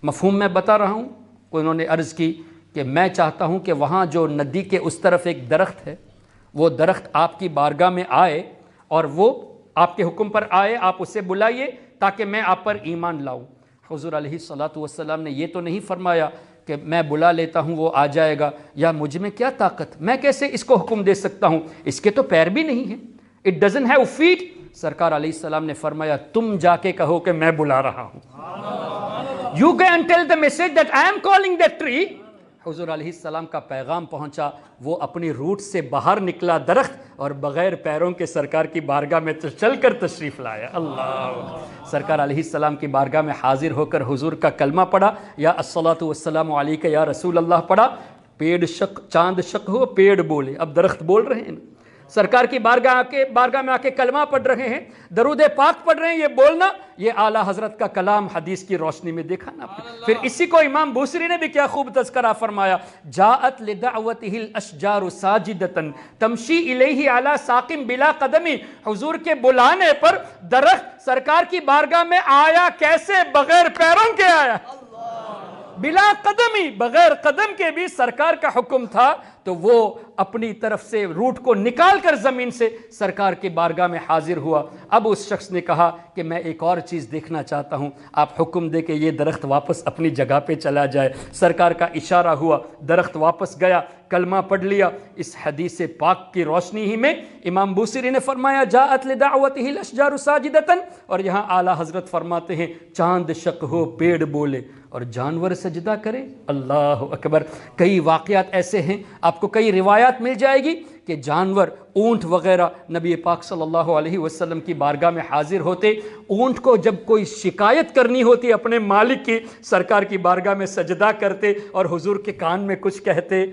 [SPEAKER 1] مفہوم میں بتا رہا ہوں. انہوں نے عرض کی کہ میں چاہتا ہوں کہ وہاں جو ندی کے اس طرف ایک درخت ہے، وہ درخت آپ کی بارگاہ میں آئے اور وہ آپ کے حکم پر آئے، آپ اسے بلائیے تاکہ میں آپ پر ایمان لاؤں. حضور علیہ الصلاۃ نے یہ تو نہیں فرمایا کہ میں بلا لیتا ہوں وہ آ جائے گا، یا مجھ میں کیا طاقت، میں کیسے اس کو حکم دے سکتا ہوں، اس کے تو پیر بھی نہیں ہیں. It doesn't have feet. سرکار علیہ السلام نے فرمایا تم جا کے کہو کہ میں بلا رہا ہوں. You go and tell the message that I am calling that tree. حضور علیہ السلام کا پیغام پہنچا، وہ اپنی روٹ سے باہر نکلا درخت اور بغیر پیروں کے سرکار کی بارگاہ میں چل کر تشریف لایا. اللہ. سرکار علیہ السلام کی بارگاہ میں حاضر ہو کر حضور کا کلمہ پڑھا، یا الصلاۃ والسلام علیک یا رسول اللہ پڑھا. پیڑ شق، چاند شق ہو، پیڑ بولے. اب درخت بول رہے ہیں، سرکار کی بارگاہ میں آ کے کلمہ پڑھ رہے ہیں، درود پاک پڑھ رہے ہیں. یہ بولنا یہ اعلیٰ حضرت کا کلام حدیث کی روشنی میں دیکھا نا. پھر اسی کو امام بوصیری نے بھی کیا خوب تذکرہ فرمایا، جاءت لدعوته الاشجار ساجدۃ تمشی الیہ علی ساق بلا قدم. حضور کے بلانے پر درخت سرکار کی بارگاہ میں آیا، کیسے؟ بغیر پیروں کے آیا، بلا قدمی، بغیر قدم کے بھی سرکار کا حکم تھا تو وہ اپنی طرف سے روٹ کو نکال کر زمین سے سرکار کی بارگاہ میں حاضر ہوا. اب اس شخص نے کہا کہ میں ایک اور چیز دیکھنا چاہتا ہوں، آپ حکم دے کہ یہ درخت واپس اپنی جگہ پہ چلا جائے. سرکار کا اشارہ ہوا، درخت واپس گیا، کلمہ پڑھ لیا. اس حدیث پاک کی روشنی ہی میں امام بوصیری نے فرمایا جاءت لدعوته الاشجار ساجدۃ، اور یہاں اعلیٰ حضرت فرماتے ہیں چاند شق ہو، پیڑ بولے اور جانور سجدہ کرے. اللہ اکبر. کئی واقعات ایسے ہیں، آپ کو کئی روایات مل جائے گی کہ جانور، اونٹ وغیرہ نبی پاک صلی اللہ علیہ وسلم کی بارگاہ میں حاضر ہوتے. اونٹ کو جب کوئی شکایت کرنی ہوتی اپنے مالک کی، سرکار کی بارگاہ میں سجدہ کرتے اور حضور کے کان میں کچھ کہتے.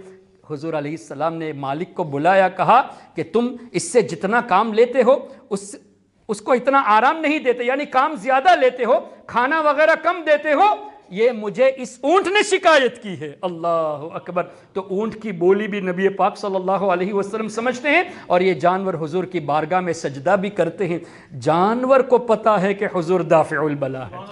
[SPEAKER 1] حضور علیہ السلام نے مالک کو بلایا، کہا کہ تم اس سے جتنا کام لیتے ہو اس کو اتنا آرام نہیں دیتے، یعنی کام زیادہ لیتے ہو، کھانا وغیرہ کم دیتے ہو، یہ مجھے اس اونٹ نے شکایت کی ہے. اللہ اکبر. تو اونٹ کی بولی بھی نبی پاک صلی اللہ علیہ وسلم سمجھتے ہیں اور یہ جانور حضور کی بارگاہ میں سجدہ بھی کرتے ہیں. جانور کو پتا ہے کہ حضور دافع البلا ہے.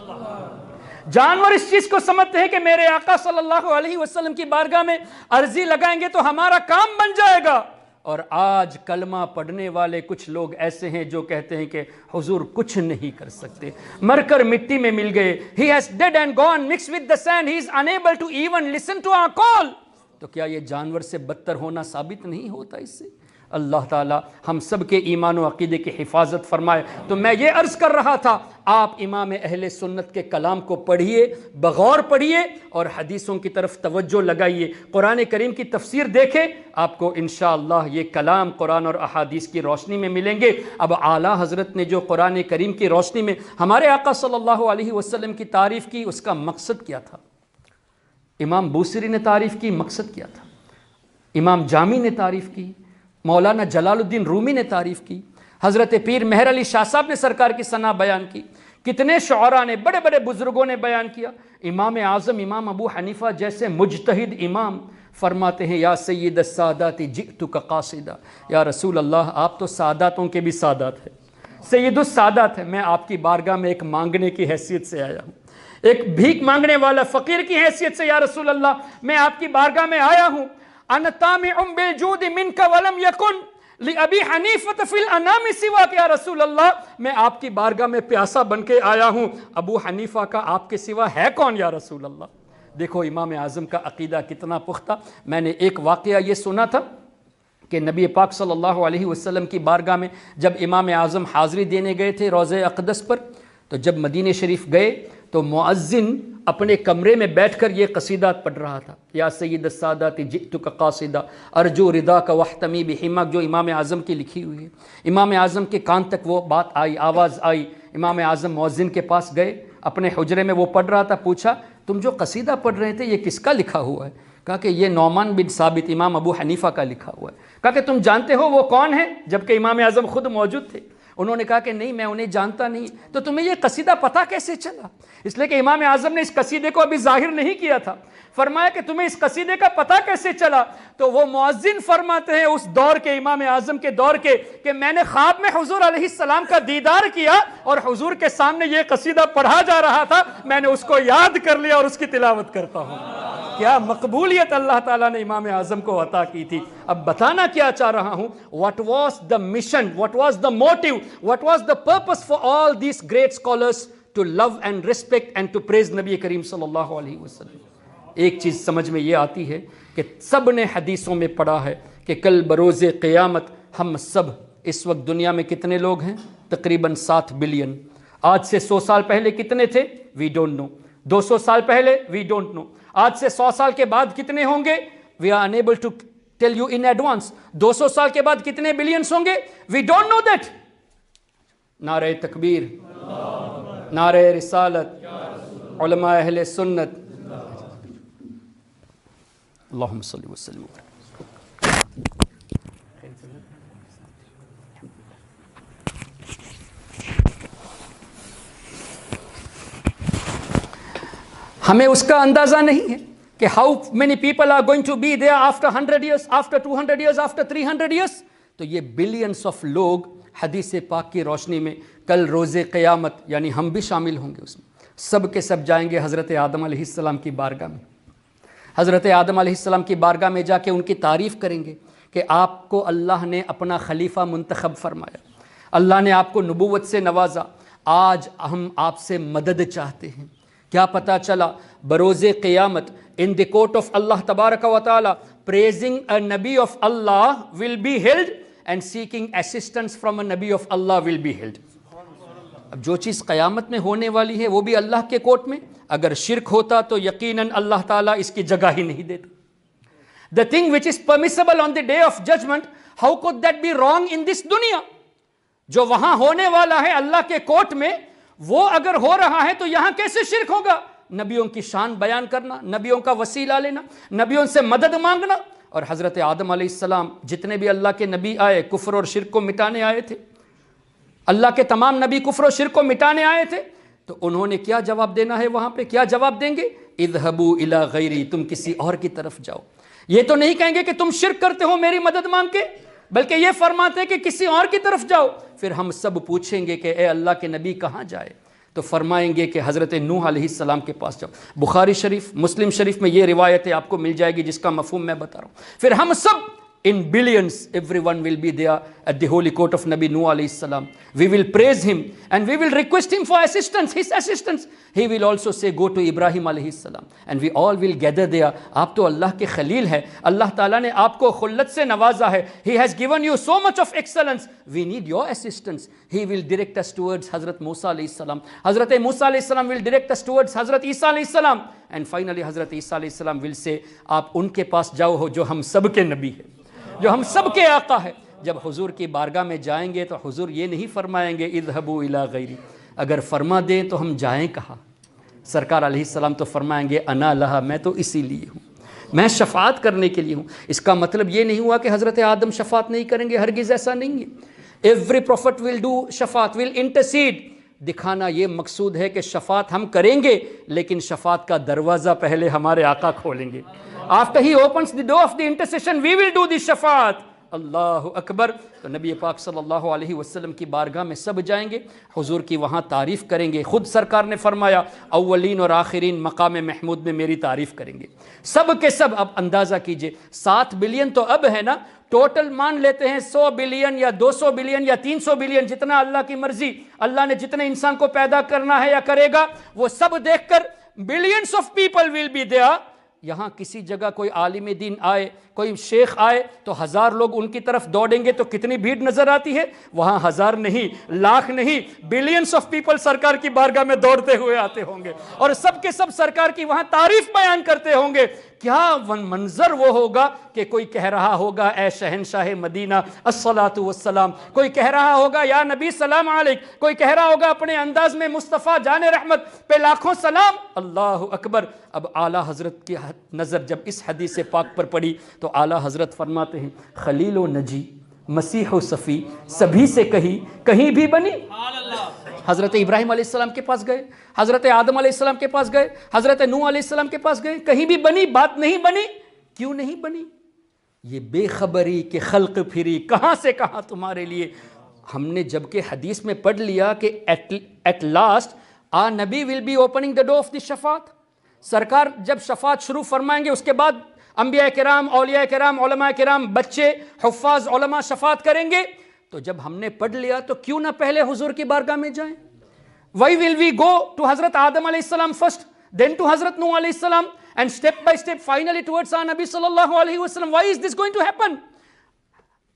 [SPEAKER 1] جانور اس چیز کو سمجھتے ہیں کہ میرے آقا صلی اللہ علیہ وسلم کی بارگاہ میں عرضی لگائیں گے تو ہمارا کام بن جائے گا. اور آج کلمہ پڑھنے والے کچھ لوگ ایسے ہیں جو کہتے ہیں کہ حضور کچھ نہیں کر سکتے، مر کر مٹی میں مل گئے. He has dead and gone mixed with the sand. He is unable to even listen to our call. تو کیا یہ جانور سے بدتر ہونا ثابت نہیں ہوتا اس سے؟ اللہ تعالیٰ ہم سب کے ایمان و عقیدے کی حفاظت فرمائے۔ تو میں یہ عرض کر رہا تھا، آپ امام اہل سنت کے کلام کو پڑھیے، بغور پڑھیے اور حدیثوں کی طرف توجہ لگائیے، قرآن کریم کی تفسیر دیکھیں، آپ کو انشاءاللہ یہ کلام قرآن اور احادیث کی روشنی میں ملیں گے۔ اب اعلیٰ حضرت نے جو قرآن کریم کی روشنی میں ہمارے آقا صلی اللہ علیہ وسلم کی تعریف کی، اس کا مقصد کیا تھا؟ امام بوصیری نے تعریف کی، مقصد کیا تھا؟ امام جامی نے تعریف کی، مولانا جلال الدین رومی نے تعریف کی، حضرت پیر مہر علی شاہ صاحب نے سرکار کی ثنا بیان کی، کتنے شعراء نے، بڑے بڑے بزرگوں نے بیان کیا۔ امام اعظم امام ابو حنیفہ جیسے مجتہد امام فرماتے ہیں، یا سید السادات جئتک قاصدا، یا رسول اللہ آپ تو ساداتوں کے بھی سادات ہیں، سید السادات ہیں، میں آپ کی بارگاہ میں ایک مانگنے کی حیثیت سے آیا ہوں، ایک بھیک مانگنے والا فقیر کی حیثیت سے، یا رسول اللہ میں آپ کی بارگاہ میں آیا ہوں۔ انا طامع بالجود منک ولم یکن لابی حنیفۃ فی الانام سواک، یا رسول اللہ میں آپ کی بارگاہ میں پیاسا بن کے آیا ہوں، ابو حنیفہ کا آپ کے سوا ہے کون یا رسول اللہ؟ دیکھو امام اعظم کا عقیدہ کتنا پختہ۔ میں نے ایک واقعہ یہ سنا تھا کہ نبی پاک صلی اللہ علیہ وسلم کی بارگاہ میں جب امام اعظم حاضری دینے گئے تھے روضہ اقدس پر، تو جب مدینہ شریف گئے تو مؤذن اپنے کمرے میں بیٹھ کر یہ قصیدات پڑھ رہا تھا، یا سید السادات جئتک قاصدا ارجو رضاک واحتمی بحماک، جو امام اعظم کی لکھی ہوئی ہے۔ امام اعظم کے کان تک وہ بات آئی، آواز آئی، امام اعظم مؤذن کے پاس گئے، اپنے حجرے میں وہ پڑھ رہا تھا، پوچھا تم جو قصیدہ پڑھ رہے تھے یہ کس کا لکھا ہوا ہے؟ کہا کہ یہ نعمان بن ثابت امام ابو حنیفہ کا لکھا ہوا ہے۔ کہا کہ تم جانتے ہو وہ کون ہے؟ جبکہ امام اعظم خود موجود تھے۔ انہوں نے کہا کہ نہیں میں انہیں جانتا نہیں۔ تو تمہیں یہ قصیدہ پتہ کیسے چلا؟ اس لیے کہ امام اعظم نے اس قصیدے کو ابھی ظاہر نہیں کیا تھا۔ فرمایا کہ تمہیں اس قصیدے کا پتہ کیسے چلا؟ تو وہ مؤذن فرماتے ہیں اس دور کے، امام اعظم کے دور کے، کہ میں نے خواب میں حضور علیہ السلام کا دیدار کیا اور حضور کے سامنے یہ قصیدہ پڑھا جا رہا تھا، میں نے اس کو یاد کر لیا اور اس کی تلاوت کرتا ہوں۔ کیا مقبولیت اللہ تعالیٰ نے امام اعظم کو عطا کی تھی۔ اب بتانا کیا چاہ رہا ہوں، what was the mission, what was the motive, what was the purpose for all these great scholars to love and respect and to praise نبی کریم صلی اللہ علیہ وسلم۔ ایک چیز سمجھ میں یہ آتی ہے کہ سب نے حدیثوں میں پڑھا ہے کہ کل بروز قیامت ہم سب، اس وقت دنیا میں کتنے لوگ ہیں؟ تقریباً 7 بلین۔ آج سے 100 سال پہلے کتنے تھے؟ وی ڈونٹ نو۔ 200 سال پہلے؟ We don't know. آج سے 100 سال کے بعد کتنے ہوں گے؟ We are unable to tell you in advance. 200 سال کے بعد کتنے بلینس ہوں گے؟ We don't know that. نعرہ تکبیر، نعرہ رسالت، علماء اہل سنت، اللہم صلی وسلم۔ ہمیں اس کا اندازہ نہیں ہے کہ how many people are going to be there after 100 years, after 200 years, after 300 years۔ تو یہ بلینس آف لوگ حدیث پاک کی روشنی میں کل روز قیامت، یعنی ہم بھی شامل ہوں گے اس میں، سب کے سب جائیں گے حضرت آدم علیہ السلام کی بارگاہ میں۔ حضرت آدم علیہ السلام کی بارگاہ میں جا کے ان کی تعریف کریں گے کہ آپ کو اللہ نے اپنا خلیفہ منتخب فرمایا، اللہ نے آپ کو نبوت سے نوازا، آج ہم آپ سے مدد چاہتے ہیں۔ کیا پتہ چلا؟ بروز قیامت in the court of Allah تبارک و تعالی praising a Nabi of Allah will be held and seeking assistance from a Nabi of Allah will be held۔ اب جو چیز قیامت میں ہونے والی ہے وہ بھی اللہ کے کورٹ میں، اگر شرک ہوتا تو یقیناً اللہ تعالیٰ اس کی جگہ ہی نہیں دیتا۔ The thing which is permissible on the day of judgment, how could that be wrong in this دنیا؟ جو وہاں ہونے والا ہے اللہ کے کورٹ میں، وہ اگر ہو رہا ہے تو یہاں کیسے شرک ہوگا؟ نبیوں کی شان بیان کرنا، نبیوں کا وسیلہ لینا، نبیوں سے مدد مانگنا۔ اور حضرت آدم علیہ السلام جتنے بھی اللہ کے نبی آئے کفر اور شرک کو مٹانے آئے تھے، اللہ کے تمام نبی کفر و شرک کو مٹانے آئے تھے، تو انہوں نے کیا جواب دینا ہے وہاں پہ؟ کیا جواب دیں گے؟ اذهبوا الى غیری، تم کسی اور کی طرف جاؤ۔ یہ تو نہیں کہیں گے کہ تم شرک کرتے ہو میری مدد مانگ کے، بلکہ یہ فرماتے ہیں کہ کسی اور کی طرف جاؤ۔ پھر ہم سب پوچھیں گے کہ اے اللہ کے نبی کہاں جائے؟ تو فرمائیں گے کہ حضرت نوح علیہ السلام کے پاس جاؤ۔ بخاری شریف، مسلم شریف میں یہ روایت آپ کو مل جائے گی جس کا مفہوم میں بتا رہا ہوں۔ پھر ہم سب in billions, everyone will be there at the holy court of Nabi Nuh alayhi salam. We will praise him and we will request him for assistance, his assistance. He will also say, go to Ibrahim alayhi salam, and we all will gather there. آپ تو اللہ کے خلیل ہے, اللہ تعالیٰ نے آپ کو خلت سے نوازا ہے. He has given you so much of excellence. We need your assistance. He will direct us towards Hazrat Musa alayhi salam. Hazrat Musa alayhi salam will direct us towards Hazrat Isa alayhi salam. And finally Hazrat Isa alayhi salam will say, آپ ان کے پاس جاؤ ہو جو ہم سب کے نبی ہے, جو ہم سب کے آقا ہے. جب حضور کی بارگاہ میں جائیں گے تو حضور یہ نہیں فرمائیں گے اذهبوا الى غیری, اگر فرما دیں تو ہم جائیں کہاں. سرکار علیہ السلام تو فرمائیں گے انا لہا, میں تو اسی لیے ہوں, میں شفاعت کرنے کے لیے ہوں. اس کا مطلب یہ نہیں ہوا کہ حضرت آدم شفاعت نہیں کریں گے, ہرگز ایسا نہیں ہے. ایوری پروفٹ ول ڈو شفاعت, ول انٹرسیڈ. دکھانا یہ مقصود ہے کہ شفاعت ہم کریں گے, لیکن شفاعت کا دروازہ پہلے ہمارے آقا کھولیں گے. After he opens the door of the intercession, we will do the shafaat. اللہ اکبر. تو نبی پاک صلی اللہ علیہ وسلم کی بارگاہ میں سب جائیں گے, حضور کی وہاں تعریف کریں گے. خود سرکار نے فرمایا اولین اور آخرین مقام محمود میں میری تعریف کریں گے سب کے سب. اب اندازہ کیجئے 7 بلین تو اب ہے نا, ٹوٹل مان لیتے ہیں 100 بلین یا 200 بلین یا 300 بلین, جتنا اللہ کی مرضی, اللہ نے جتنے انسان کو پیدا کرنا ہے یا کرے گا, وہ سب دیکھ کر billions of people will be there. یہاں کسی جگہ کوئی عالم دین آئے, کوئی شیخ آئے تو 1000 لوگ ان کی طرف دوڑیں گے تو کتنی بھیڑ نظر آتی ہے. وہاں 1000 نہیں, لاکھ نہیں, بلینس آف پیپل سرکار کی بارگاہ میں دوڑتے ہوئے آتے ہوں گے, اور سب کے سب سرکار کی وہاں تعریف بیان کرتے ہوں گے. کیا منظر وہ ہوگا کہ کوئی کہہ رہا ہوگا اے شہنشاہ مدینہ الصلاۃ والسلام, کوئی کہہ رہا ہوگا یا نبی سلام علیک, کوئی کہہ رہا ہوگا اپنے انداز میں مصطفیٰ جان رحمت پہ لاکھوں سلام. اللہ اکبر. اب اعلیٰ حضرت کی نظر جب اس حدیث پاک پر پڑی تو اعلیٰ حضرت فرماتے ہیں خلیل و نجی, مسیح و صفی, سبھی سے کہیں بھی بنی. حضرت ابراہیم علیہ السلام کے پاس گئے, حضرت آدم علیہ السلام کے پاس گئے, حضرت نوح علیہ السلام کے پاس گئے, کہیں بھی بنی بات نہیں بنی. کیوں نہیں بنی؟ یہ بے خبری کہ خلق پھری کہاں سے کہاں تمہارے لیے. ہم نے جبکہ حدیث میں پڑھ لیا کہ ایٹ لاسٹ آ نبی will be opening the door of the شفاعت. سرکار جب شفاعت شروع فرمائیں گے, اس کے بعد انبیاء کرام, اولیاء کرام, علماء کرام, بچے, حفاظ, علماء شفاعت کریں گے. تو جب ہم نے پڑھ لیا تو کیوں نہ پہلے حضور کی بارگاہ میں جائیں. Why will we go to حضرت آدم علیہ السلام first, then to حضرت نوح علیہ السلام, and step by step finally towards our Nabi sallallahu alaihi wasallam? Why is this going to happen?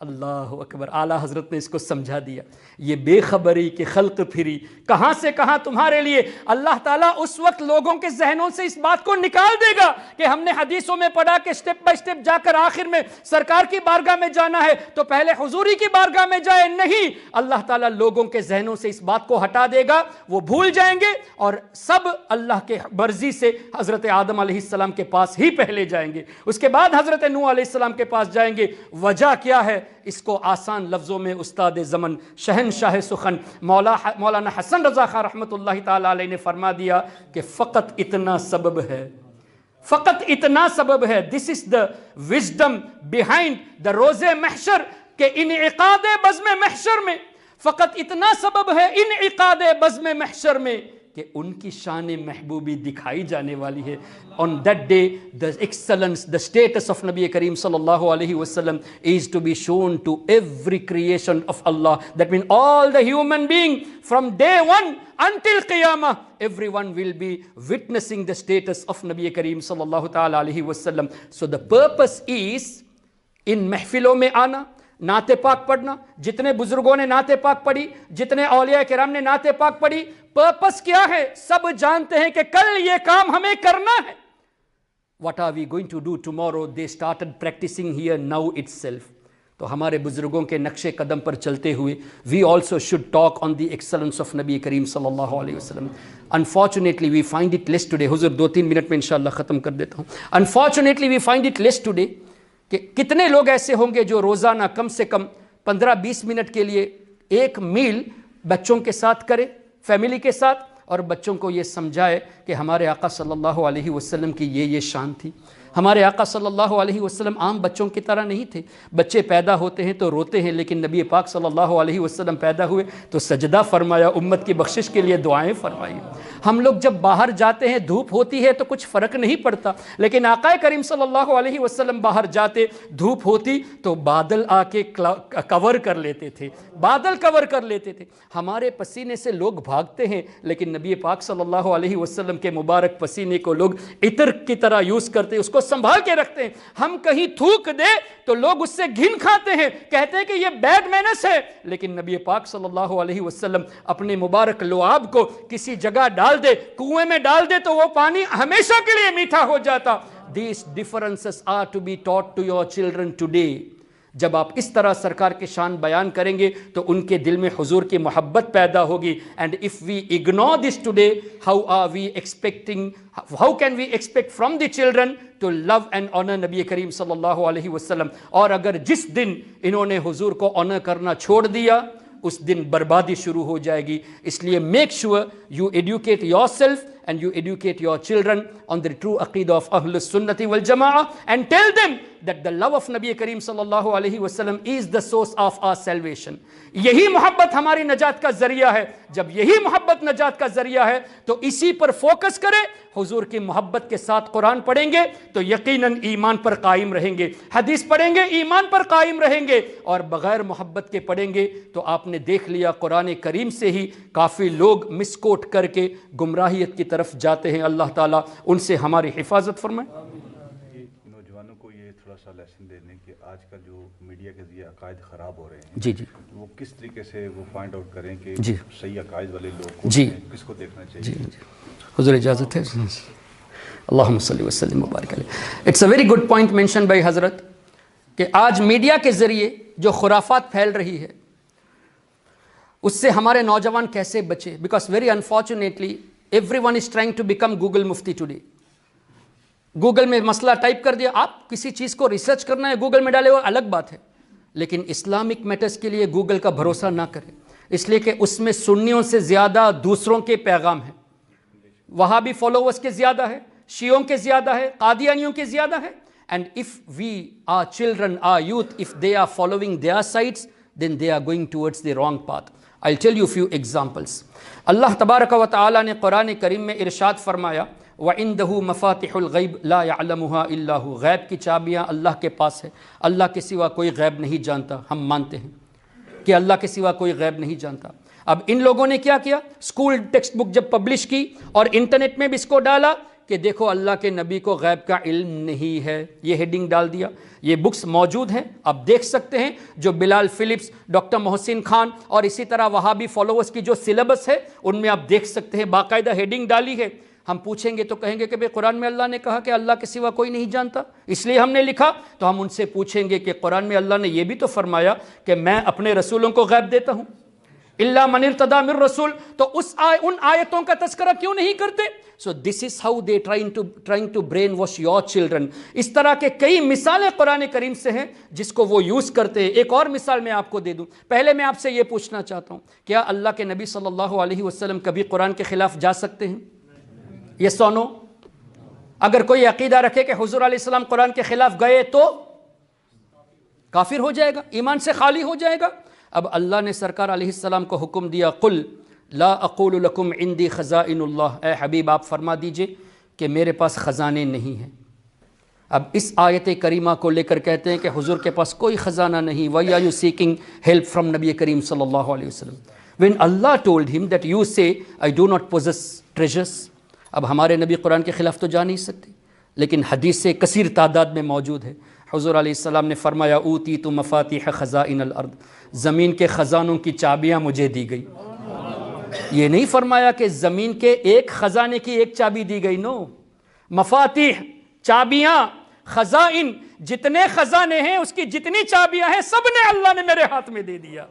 [SPEAKER 1] اللہ اکبر. اعلیٰ حضرت نے اس کو سمجھا دیا. یہ بے خبری کہ خلق پھری کہاں سے کہاں تمہارے لیے. اللہ تعالیٰ اس وقت لوگوں کے ذہنوں سے اس بات کو نکال دے گا کہ ہم نے حدیثوں میں پڑھا کہ سٹیپ بائی سٹیپ جا کر آخر میں سرکار کی بارگاہ میں جانا ہے تو پہلے حضوری کی بارگاہ میں جائے. نہیں, اللہ تعالیٰ لوگوں کے ذہنوں سے اس بات کو ہٹا دے گا, وہ بھول جائیں گے اور سب اللہ کے مرضی سے حضرت آدم علیہ السلام کے پاس ہی پہلے جائیں گے, اس کے بعد حضرت نوح علیہ السلام کے پاس جائیں گے. وجہ کیا ہے؟ اس کو آسان لفظوں میں استاد زمن شہنشاہ سخن مولانا حسن رضا خان رحمت اللہ تعالی علیہ نے فرما دیا کہ فقط اتنا سبب ہے, فقط اتنا سبب ہے. دس از دا وزڈم بیہائنڈ دا روز محشر کہ انعقاد بزم محشر میں فقط اتنا سبب ہے انعقاد بزم محشر میں کہ ان کی شان محبوبی دکھائی جانے والی ہے. On that day, the excellence, the status of Nabi Kareem sallallahu alaihi wasallam is to be shown to every creation of Allah. That means all the human being from day one until Qiyamah, everyone will be witnessing the status of Nabi Kareem sallallahu ta'ala alaihi wasallam. So the purpose is in محفلوں میں آنا, نعت پاک پڑھنا. جتنے بزرگوں نے نعت پاک پڑھی, جتنے اولیاء کرام نے نعت پاک پڑھی, پرپس کیا ہے؟ سب جانتے ہیں کہ کل یہ کام ہمیں کرنا ہے. What are we going to do tomorrow? They started practicing here now itself. تو ہمارے بزرگوں کے نقش قدم پر چلتے ہوئے we also should talk on the excellence of نبی کریم صلی اللہ علیہ وسلم. Unfortunately we find it less today. حضور 2-3 منٹ میں انشاءاللہ ختم کر دیتا ہوں. Unfortunately we find it less today کہ کتنے لوگ ایسے ہوں گے جو روزانہ کم سے کم 15-20 منٹ کے لیے ایک میل بچوں کے ساتھ کرے, فیملی کے ساتھ, اور بچوں کو یہ سمجھائے کہ ہمارے آقا صلی اللہ علیہ وسلم کی یہ شان تھی, ہمارے آقا صلی اللہ علیہ وسلم عام بچوں کی طرح نہیں تھے. بچے پیدا ہوتے ہیں تو روتے ہیں، لیکن نبی پاک صلی اللہ علیہ وسلم پیدا ہوئے تو سجدہ فرمایا، امت کی بخشش کے لیے دعائیں فرمائی. ہم لوگ جب باہر جاتے ہیں دھوپ ہوتی ہے تو کچھ فرق نہیں پڑتا، لیکن آقا کریم صلی اللہ علیہ وسلم باہر جاتے، دھوپ ہوتی تو بادل آ کے کور کر لیتے تھے، بادل کور کر لیتے تھے. ہمارے پسینے سے لوگ بھاگتے ہیں، لیکن نبی پاک صلی اللہ علیہ وسلم کے مبارک پسینے کو لوگ عطر کی طرح یوز کرتے ہیں، اس کو سنبھال کے رکھتے ہیں. ہم کہیں تھوک دے تو لوگ اس سے گھن کھاتے ہیں، کہتے ہیں کہ یہ بیڈ مینس ہے، لیکن نبی پاک صلی اللہ علیہ وسلم اپنے مبارک لعاب کو کسی جگہ ڈال دے، کنویں میں ڈال دے تو وہ پانی ہمیشہ کے لیے میٹھا ہو جاتا. These differences are to be taught to your children today. جب آپ اس طرح سرکار کے شان بیان کریں گے تو ان کے دل میں حضور کی محبت پیدا ہوگی. And if we ignore this today, how can we expect from the children to love and honor نبی کریم صلی اللہ علیہ وسلم؟ اور اگر جس دن انہوں نے حضور کو honor کرنا چھوڑ دیا، اس دن بربادی شروع ہو جائے گی. اس لیے make sure you educate yourself and you educate your children on the true aqidah of Ahlus Sunnati wal Jama'ah, and tell them that the love of Nabi Kareem sallallahu alayhi wasallam is the source of our salvation. یہی محبت ہماری نجات کا ذریعہ ہے. جب یہی محبت نجات کا ذریعہ ہے تو اسی پر فوکس کریں. حضور کی محبت کے ساتھ قرآن پڑھیں گے تو یقیناً ایمان پر قائم رہیں گے، حدیث پڑھیں گے ایمان پر قائم رہیں گے، اور بغیر محبت کے پڑھیں گے تو آپ نے دیکھ لیا قرآن کریم سے ہی کافی لوگ مسکوٹ کر کے گمراہیت کی طرف جاتے ہیں. اللہ تعالیٰ ان سے ہماری حفاظت فرمائے.
[SPEAKER 2] نوجوانوں کو یہ تھوڑا سا لیسن دے دیں کہ آج کل جو میڈیا کے ذریعے عقائد خراب ہو رہے ہیں،
[SPEAKER 1] جی جی،
[SPEAKER 2] وہ کس طریقے سے وہ فائنڈ آؤٹ کریں کہ
[SPEAKER 1] جی
[SPEAKER 2] صحیح عقائد والے لوگ
[SPEAKER 1] جی
[SPEAKER 2] کس کو دیکھنا
[SPEAKER 1] جی
[SPEAKER 2] چاہیے.
[SPEAKER 1] جی حضور اجازت ہے. اللہم صلی وسلم مبارک علیہ. It's a very good point mention by حضرت کہ آج میڈیا کے ذریعے جو خرافات پھیل رہی ہے اس سے ہمارے نوجوان کیسے بچے. Because very unfortunately every one is trying to become Google مفتی ٹوڈے. گوگل میں مسئلہ ٹائپ کر دیا، آپ کسی چیز کو ریسرچ کرنا ہے گوگل میں ڈالے، وہ الگ بات ہے، لیکن اسلامک میٹرز کے لیے گوگل کا بھروسہ نہ کریں، اس لیے کہ اس میں سنیوں سے زیادہ دوسروں کے پیغام ہیں. وہابی فالوورز کے زیادہ ہے، شیعوں کے زیادہ ہے، قادیانیوں کے زیادہ ہے. And if our children, our youth, if they are following their sides, then they are going towards the wrong path. I'll tell you a few examples. اللہ تبارک و تعالی نے قرآن کریم میں ارشاد فرمایا وَعِنْدَهُ مَفَاتِحُ الْغَيْبِ لَا يَعْلَمُهَا إِلَّا هُ. غیب کی چابیاں اللہ کے پاس ہے، اللہ کے سوا کوئی غیب نہیں جانتا. ہم مانتے ہیں کہ اللہ کے سوا کوئی غیب نہیں جانتا. اب ان لوگوں نے کیا کیا، اسکول ٹیکسٹ بک جب پبلش کی اور انٹرنیٹ میں بھی اس کو ڈالا کہ دیکھو اللہ کے نبی کو غیب کا علم نہیں ہے، یہ ہیڈنگ ڈال دیا. یہ بکس موجود ہیں، آپ دیکھ سکتے ہیں، جو بلال فلپس، ڈاکٹر محسن خان اور اسی طرح وہابی فالوورز کی جو سلیبس ہے ان میں آپ دیکھ سکتے ہیں باقاعدہ ہیڈنگ ڈالی ہے. ہم پوچھیں گے تو کہیں گے کہ بھئی قرآن میں اللہ نے کہا کہ اللہ کے سوا کوئی نہیں جانتا اس لیے ہم نے لکھا. تو ہم ان سے پوچھیں گے کہ قرآن میں اللہ نے یہ بھی تو فرمایا کہ میں اپنے رسولوں کو غیب دیتا ہوں، الا من ارتضی من رسول، تو ان آیتوں کا تذکرہ کیوں نہیں کرتے؟ So this is how they trying to brainwash your children. اس طرح کے کئی مثالیں قرآن کریم سے ہیں جس کو وہ یوز کرتے ہیں. ایک اور مثال میں آپ کو دے دوں. پہلے میں آپ سے یہ پوچھنا چاہتا ہوں، کیا اللہ کے نبی صلی اللہ علیہ وسلم کبھی قرآن کے خلاف جا سکتے ہیں؟ یس اور نو؟ اگر کوئی عقیدہ رکھے کہ حضور علیہ السلام قرآن کے خلاف گئے تو کافر ہو جائے گا، ایمان سے خالی ہو جائے گا. اب اللہ نے سرکار علیہ السلام کو حکم دیا قل لا اقول لکم عندی خزائن اللہ، اے حبیب آپ فرما دیجئے کہ میرے پاس خزانے نہیں ہیں. اب اس آیت کریمہ کو لے کر کہتے ہیں کہ حضور کے پاس کوئی خزانہ نہیں. Why are you seeking help from نبی کریم صلی اللہ علیہ وسلم when Allah told him that you say I do not possess treasures. اب ہمارے نبی قرآن کے خلاف تو جا نہیں سکتے، لیکن حدیث سے کثیر تعداد میں موجود ہے. حضور علیہ السلام نے فرمایا اوتیت مفاتیح خزائن الارض، زمین کے خزانوں کی چابیاں مجھے دی گئی. یہ نہیں فرمایا کہ زمین کے ایک خزانے کی ایک چابی دی گئی، نو، مفاتیح چابیاں، خزائن جتنے خزانے ہیں اس کی جتنی چابیاں ہیں سب نے اللہ نے میرے ہاتھ میں دے دیا.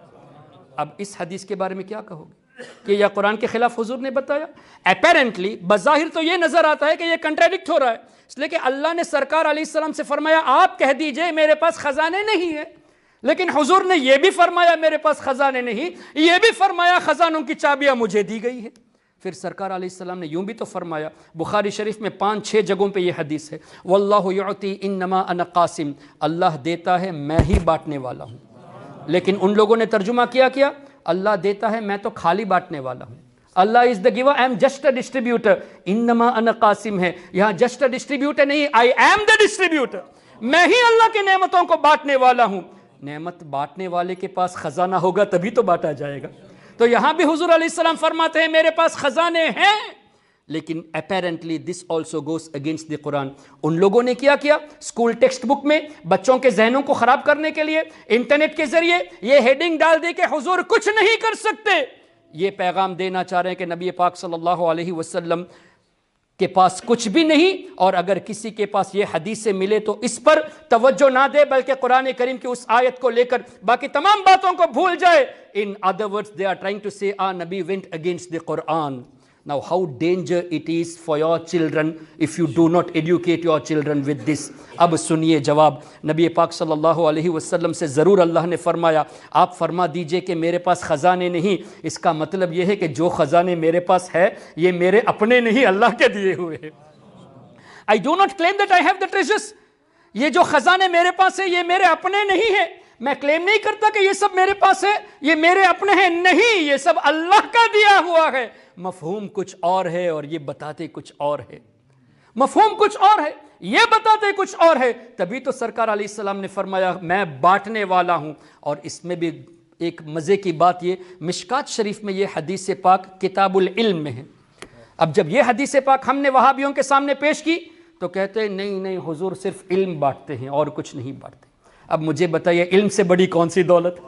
[SPEAKER 1] اب اس حدیث کے بارے میں کیا کہو گے کہ یہ قرآن کے خلاف حضور نے بتایا؟ اپیرنٹلی بظاہر تو یہ نظر آتا ہے کہ یہ کنٹراڈکٹ ہو رہا ہے، اس لیے کہ اللہ نے سرکار علیہ السلام سے فرمایا آپ کہہ دیجئے میرے پاس خزانے نہیں ہیں، لیکن حضور نے یہ بھی فرمایا میرے پاس خزانے نہیں، یہ بھی فرمایا خزانوں کی چابیاں مجھے دی گئی ہے. پھر سرکار علیہ السلام نے یوں بھی تو فرمایا، بخاری شریف میں 5-6 جگہوں پہ یہ حدیث ہے، واللہ یعطی انما انا قاسم، اللہ دیتا ہے میں ہی بانٹنے والا ہوں۔ لیکن ان لوگوں نے ترجمہ کیا اللہ دیتا ہے میں تو خالی بانٹنے والا ہوں، Allah is the giver, I am just a distributor. انما انا قاسم ہے، یہاں جسٹ اے ڈسٹریبیوٹر نہیں، آئی ایم دا ڈسٹریبیوٹر، میں ہی اللہ کی نعمتوں کو بانٹنے والا ہوں۔ نعمت بانٹنے والے کے پاس خزانہ ہوگا تبھی تو بانٹا جائے گا۔ تو یہاں بھی حضور علیہ السلام فرماتے ہیں میرے پاس خزانے ہیں، لیکن apparently this also goes against the Quran. ان لوگوں نے کیا اسکول ٹیکسٹ بک میں بچوں کے ذہنوں کو خراب کرنے کے لیے انٹرنیٹ کے ذریعے یہ ہیڈنگ ڈال دی کہ حضور کچھ نہیں کر سکتے، یہ پیغام دینا چاہ رہے ہیں کہ نبی پاک صلی اللہ علیہ وسلم کے پاس کچھ بھی نہیں، اور اگر کسی کے پاس یہ حدیث سے ملے تو اس پر توجہ نہ دے بلکہ قرآن کریم کی اس آیت کو لے کر باقی تمام باتوں کو بھول جائے۔ In other words, they are trying to say our Nabi went against the Quran. Now how danger it is for your children if you do not educate your children with this. اب سنیے جواب نبی پاک صلی اللہ علیہ وسلم سے ضرور اللہ نے فرمایا، آپ فرما دیجئے کہ میرے پاس خزانے نہیں، اس کا مطلب یہ ہے کہ جو خزانے میرے پاس ہے یہ میرے اپنے نہیں، اللہ کے دیے ہوئے ہیں۔ I do not claim that I have the treasures. یہ جو خزانے میرے پاس ہے یہ میرے اپنے نہیں ہیں، میں کلیم نہیں کرتا کہ یہ سب میرے پاس ہے یہ میرے اپنے ہیں، نہیں، یہ سب اللہ کا دیا ہوا ہے۔ مفہوم کچھ اور ہے اور یہ بتاتے کچھ اور ہے، مفہوم کچھ اور ہے، یہ بتاتے کچھ اور ہے۔ تبھی تو سرکار علیہ السلام نے فرمایا میں بانٹنے والا ہوں۔ اور اس میں بھی ایک مزے کی بات، یہ مشکات شریف میں یہ حدیث پاک کتاب العلم میں ہے۔ اب جب یہ حدیث پاک ہم نے وہابیوں کے سامنے پیش کی تو کہتے ہیں نہیں حضور صرف علم بانٹتے ہیں اور کچھ نہیں بانٹتے۔ اب مجھے بتائیے علم سے بڑی کون سی دولت؟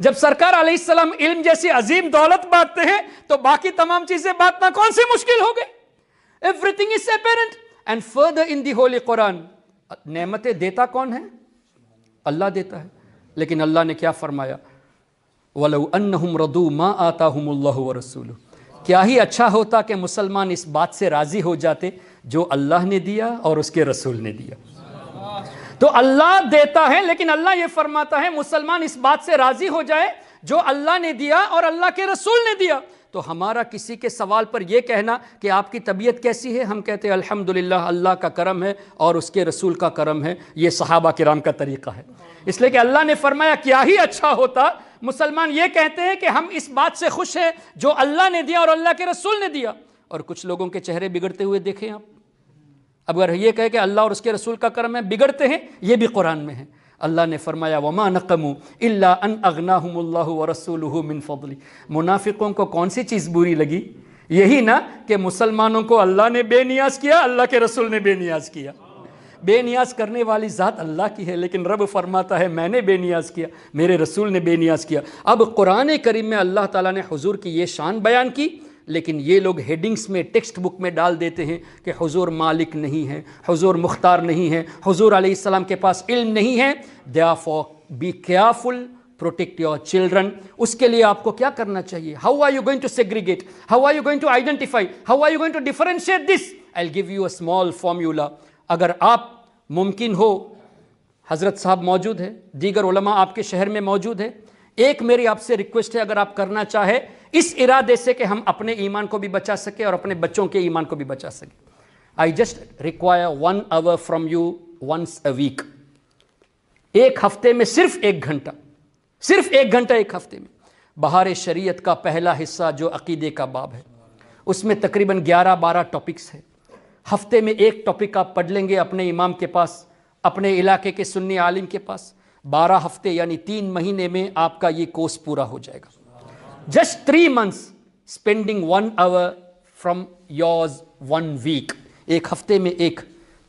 [SPEAKER 1] جب سرکار علیہ السلام علم جیسی عظیم دولت بانٹتے ہیں تو باقی تمام چیزیں بانٹنا کون سی مشکل ہو گئی؟ Everything is apparent and further in the holy Quran. نعمتیں دیتا کون ہے؟ اللہ دیتا ہے، لیکن اللہ نے کیا فرمایا؟ وَلَوْ أَنَّهُمْ رَضُوا مَا آتَاهُمُ اللَّهُ وَرَسُولُهُ۔ کیا ہی اچھا ہوتا کہ مسلمان اس بات سے راضی ہو جاتے جو اللہ نے دیا اور اس کے رسول نے دیا۔ تو اللہ دیتا ہے، لیکن اللہ یہ فرماتا ہے مسلمان اس بات سے راضی ہو جائے جو اللہ نے دیا اور اللہ کے رسول نے دیا۔ تو ہمارا کسی کے سوال پر یہ کہنا کہ آپ کی طبیعت کیسی ہے، ہم کہتے ہیں الحمدللہ اللہ کا کرم ہے اور اس کے رسول کا کرم ہے، یہ صحابہ کرام کا طریقہ ہے۔ اس لیے کہ اللہ نے فرمایا کیا ہی اچھا ہوتا مسلمان یہ کہتے ہیں کہ ہم اس بات سے خوش ہیں جو اللہ نے دیا اور اللہ کے رسول نے دیا۔ اور کچھ لوگوں کے چہرے بگڑتے ہوئے دیکھیں آپ، اگر یہ کہے کہ اللہ اور اس کے رسول کا کرم ہے، بگڑتے ہیں، یہ بھی قرآن میں ہے۔ اللہ نے فرمایا وما نقموا الا ان اغناهم الله ورسوله من فضله۔ منافقوں کو کون سی چیز بری لگی؟ یہی نا کہ مسلمانوں کو اللہ نے بے نیاز کیا، اللہ کے رسول نے بے نیاز کیا۔ بے نیاز کرنے والی ذات اللہ کی ہے، لیکن رب فرماتا ہے میں نے بے نیاز کیا، میرے رسول نے بے نیاز کیا۔ اب قرآن کریم میں اللہ تعالیٰ نے حضور کی یہ شان بیان کی، لیکن یہ لوگ ہیڈنگز میں ٹیکسٹ بک میں ڈال دیتے ہیں کہ حضور مالک نہیں ہے، حضور مختار نہیں ہے، حضور علیہ السلام کے پاس علم نہیں ہے۔ therefore be careful, protect your children۔ اس کے لیے آپ کو کیا کرنا چاہیے؟ how are you going to segregate, how are you going to identify, how are you going to differentiate this? I'll give you a small formula۔ اگر آپ ممکن ہو، حضرت صاحب موجود ہے، دیگر علماء آپ کے شہر میں موجود ہے، ایک میری آپ سے ریکویسٹ ہے، اگر آپ کرنا چاہے اس ارادے سے کہ ہم اپنے ایمان کو بھی بچا سکیں اور اپنے بچوں کے ایمان کو بھی بچا سکیں، I just require 1 hour from you once a week۔ ایک ہفتے میں صرف 1 گھنٹہ، صرف 1 گھنٹہ ایک ہفتے میں۔ بہار شریعت کا پہلا حصہ جو عقیدے کا باب ہے، اس میں تقریباً 11-12 ٹاپکس ہیں۔ ہفتے میں ایک ٹاپک آپ پڑھ لیں گے اپنے امام کے پاس، اپنے علاقے کے سنی عالم کے پاس، 12 ہفتے یعنی 3 مہینے میں آپ کا یہ کورس پورا ہو جائے گا۔ Just 3 months spending 1 hour from yours 1 week۔ ایک ہفتے میں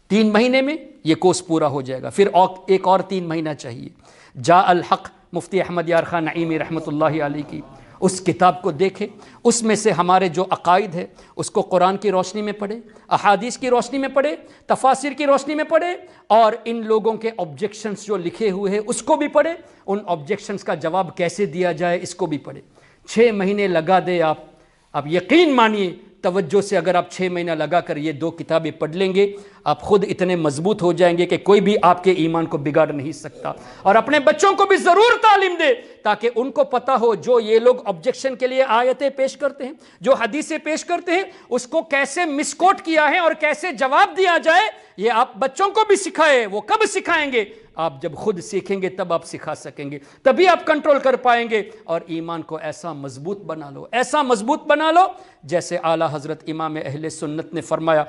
[SPEAKER 1] 3 مہینے میں یہ کورس پورا ہو جائے گا، پھر ایک اور 3 مہینہ چاہیے۔ جاء الحق مفتی احمد یار خان نعیمی رحمۃ اللہ علیہ کی اس کتاب کو دیکھیں، اس میں سے ہمارے جو عقائد ہے اس کو قرآن کی روشنی میں پڑھے، احادیث کی روشنی میں پڑھے، تفاسیر کی روشنی میں پڑھے، اور ان لوگوں کے آبجیکشنز جو لکھے ہوئے ہیں اس کو بھی پڑھے، ان آبجیکشنز کا جواب کیسے دیا جائے اس کو بھی پڑھے۔ 6 مہینے لگا دے آپ یقین مانیے توجہ سے اگر آپ 6 مہینہ لگا کر یہ 2 کتابیں پڑھ لیں گے، آپ خود اتنے مضبوط ہو جائیں گے کہ کوئی بھی آپ کے ایمان کو بگاڑ نہیں سکتا۔ اور اپنے بچوں کو بھی ضرور تعلیم دے تاکہ ان کو پتہ ہو جو یہ لوگ آبجیکشن کے لیے آیتیں پیش کرتے ہیں، جو حدیثیں پیش کرتے ہیں، اس کو کیسے مسکوٹ کیا ہے اور کیسے جواب دیا جائے، یہ آپ بچوں کو بھی سکھائے۔ وہ کب سکھائیں گے؟ آپ جب خود سیکھیں گے تب آپ سکھا سکیں گے، تبھی آپ کنٹرول کر پائیں گے۔ اور ایمان کو ایسا مضبوط بنا لو، ایسا مضبوط بنا لو جیسے اعلیٰ حضرت امام اہل سنت نے فرمایا۔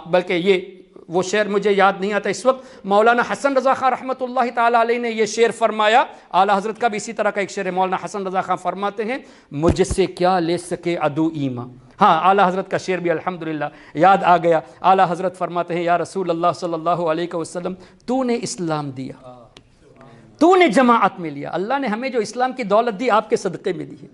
[SPEAKER 1] بلکہ یہ وہ شعر مجھے یاد نہیں آتا اس وقت، مولانا حسن رضا خان رحمۃ اللہ تعالیٰ علیہ نے یہ شعر فرمایا۔ اعلیٰ حضرت کا بھی اسی طرح کا ایک شعر ہے، مولانا حسن رضا خان فرماتے ہیں مجھ سے کیا لے سکے عدو ایمان۔ ہاں، اعلیٰ حضرت کا شعر بھی الحمدللہ یاد آ گیا۔ اعلیٰ حضرت فرماتے ہیں یا رسول اللہ صلی اللہ علیہ وسلم، تو نے اسلام دیا، تو نے جماعت میں لیا۔ اللہ نے ہمیں جو اسلام کی دولت دی آپ کے صدقے میں دی ہے،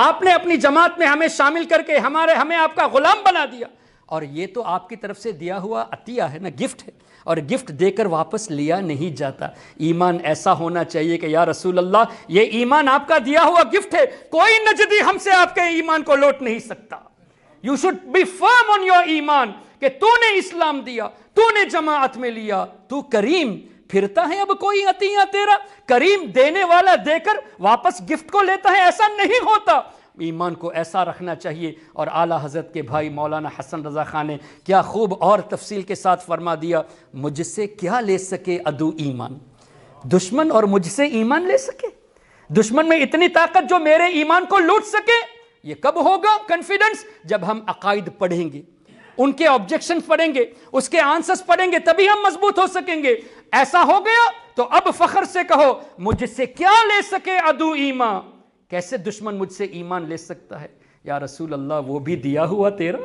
[SPEAKER 1] آپ نے اپنی جماعت میں ہمیں شامل کر کے ہمیں آپ کا غلام بنا دیا، اور یہ تو آپ کی طرف سے دیا ہوا عطیہ ہے نا، گفٹ ہے، اور گفٹ دے کر واپس لیا نہیں جاتا۔ ایمان ایسا ہونا چاہیے کہ یا رسول اللہ یہ ایمان آپ کا دیا ہوا گفٹ ہے، کوئی نجدی ہم سے آپ کے ایمان کو لوٹ نہیں سکتا۔ You should be firm on your ایمان کہ تو نے اسلام دیا، تو نے جماعت میں لیا، تو کریم، پھرتا ہے اب کوئی عطیہ تیرا؟ کریم دینے والا دے کر واپس گفٹ کو لیتا ہے، ایسا نہیں ہوتا۔ ایمان کو ایسا رکھنا چاہیے۔ اور اعلیٰ حضرت کے بھائی مولانا حسن رضا خان نے کیا خوب اور تفصیل کے ساتھ فرما دیا، مجھ سے کیا لے سکے عدو ایمان، دشمن اور مجھ سے ایمان لے سکے؟ دشمن میں اتنی طاقت جو میرے ایمان کو لوٹ سکے؟ یہ کب ہوگا کانفیڈنس؟ جب ہم عقائد پڑھیں گے، ان کے آبجیکشن پڑھیں گے، اس کے آنسرز پڑھیں گے، تبھی ہم مضبوط ہو سکیں گے۔ ایسا ہو گیا تو اب فخر سے کہو مجھ سے کیا لے سکے عدو ایمان۔ کیسے دشمن مجھ سے ایمان لے سکتا ہے؟ یا رسول اللہ وہ بھی دیا ہوا تیرا،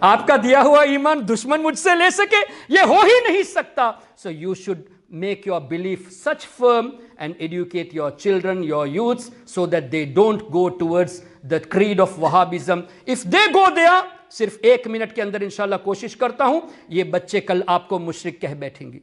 [SPEAKER 1] آپ کا دیا ہوا ایمان دشمن مجھ سے لے سکے؟ یہ ہو ہی نہیں سکتا۔ So you should make your belief such firm and educate your children, your youths, so that they don't go towards the creed of Wahhabism. If they go there, صرف 1 منٹ کے اندر انشاءاللہ کوشش کرتا ہوں، یہ بچے کل آپ کو مشرک کہہ بیٹھیں گے۔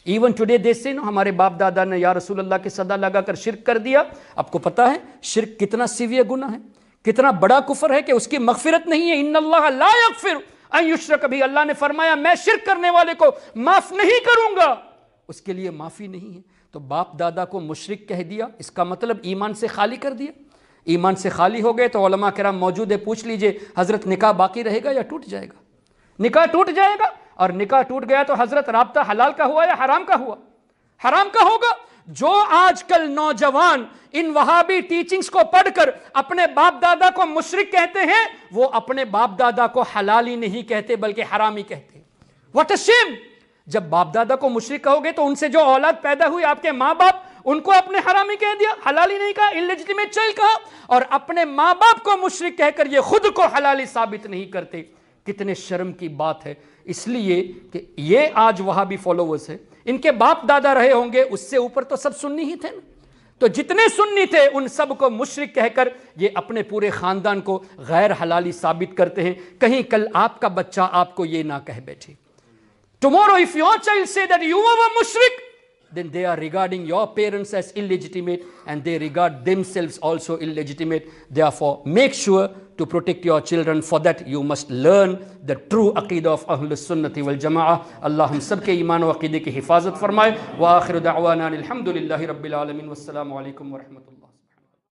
[SPEAKER 1] ایون ٹوڈے دے سے ہمارے باپ دادا نے یا رسول اللہ کے صدا لگا کر شرک کر دیا۔ آپ کو پتا ہے شرک کتنا سیویہ گناہ ہے، کتنا بڑا کفر ہے کہ اس کی مغفرت نہیں ہے۔ ان اللہ لا یغفر ان یشرک بہ، اللہ نے فرمایا میں شرک کرنے والے کو معاف نہیں کروں گا، اس کے لیے معافی نہیں ہے۔ تو باپ دادا کو مشرک کہہ دیا، اس کا مطلب ایمان سے خالی کر دیا۔ ایمان سے خالی ہو گئے تو علماء کرام موجود ہے، پوچھ لیجئے حضرت نکاح باقی رہے گا یا ٹوٹ جائے گا؟ نکاح ٹوٹ جائے گا، اور نکاح ٹوٹ گیا تو حضرت رابطہ حلال کا ہوا یا حرام کا ہوا؟ حرام کا ہوگا۔ جو آج کل نوجوان ان وہابی ٹیچنگز کو پڑھ کر اپنے باپ دادا کو مشرک کہتے ہیں، وہ اپنے باپ دادا کو حلال ہی نہیں کہتے بلکہ حرام ہی کہتے ہیں۔ واٹ اے شیم! جب باپ دادا کو مشرک کہو گے تو ان سے جو اولاد پیدا ہوئی آپ کے ماں باپ، ان کو اپنے حرامی کہہ دیا، حلالی نہیں کہا، انلیجٹیمیٹ چائلڈ کہا، اور اپنے ماں باپ کو مشرک کہہ کر یہ خود کو حلالی ثابت نہیں کرتے۔ کتنے شرم کی بات ہے، اس لیے کہ یہ آج وہابی فالوورز ہیں، ان کے باپ دادا رہے ہوں گے، اس سے اوپر تو سب سنی ہی تھے نا، تو جتنے سنی تھے ان سب کو مشرک کہہ کر یہ اپنے پورے خاندان کو غیر حلالی ثابت کرتے ہیں۔ کہیں کل آپ کا بچہ آپ کو یہ نہ کہہ بیٹھے۔ Tomorrow if your child say that you are a mushrik, then they are regarding your parents as illegitimate and they regard themselves also illegitimate. Therefore, make sure to protect your children. For that, you must learn the true aqidah of Ahlus Sunnati wal Jama'ah. Allah hum sab ke iman wa aqideh ki hifazat farmaye. Wa akhiru da'wana alhamdulillahi rabbil alamin. Wassalamu alaikum wa rahmatullah.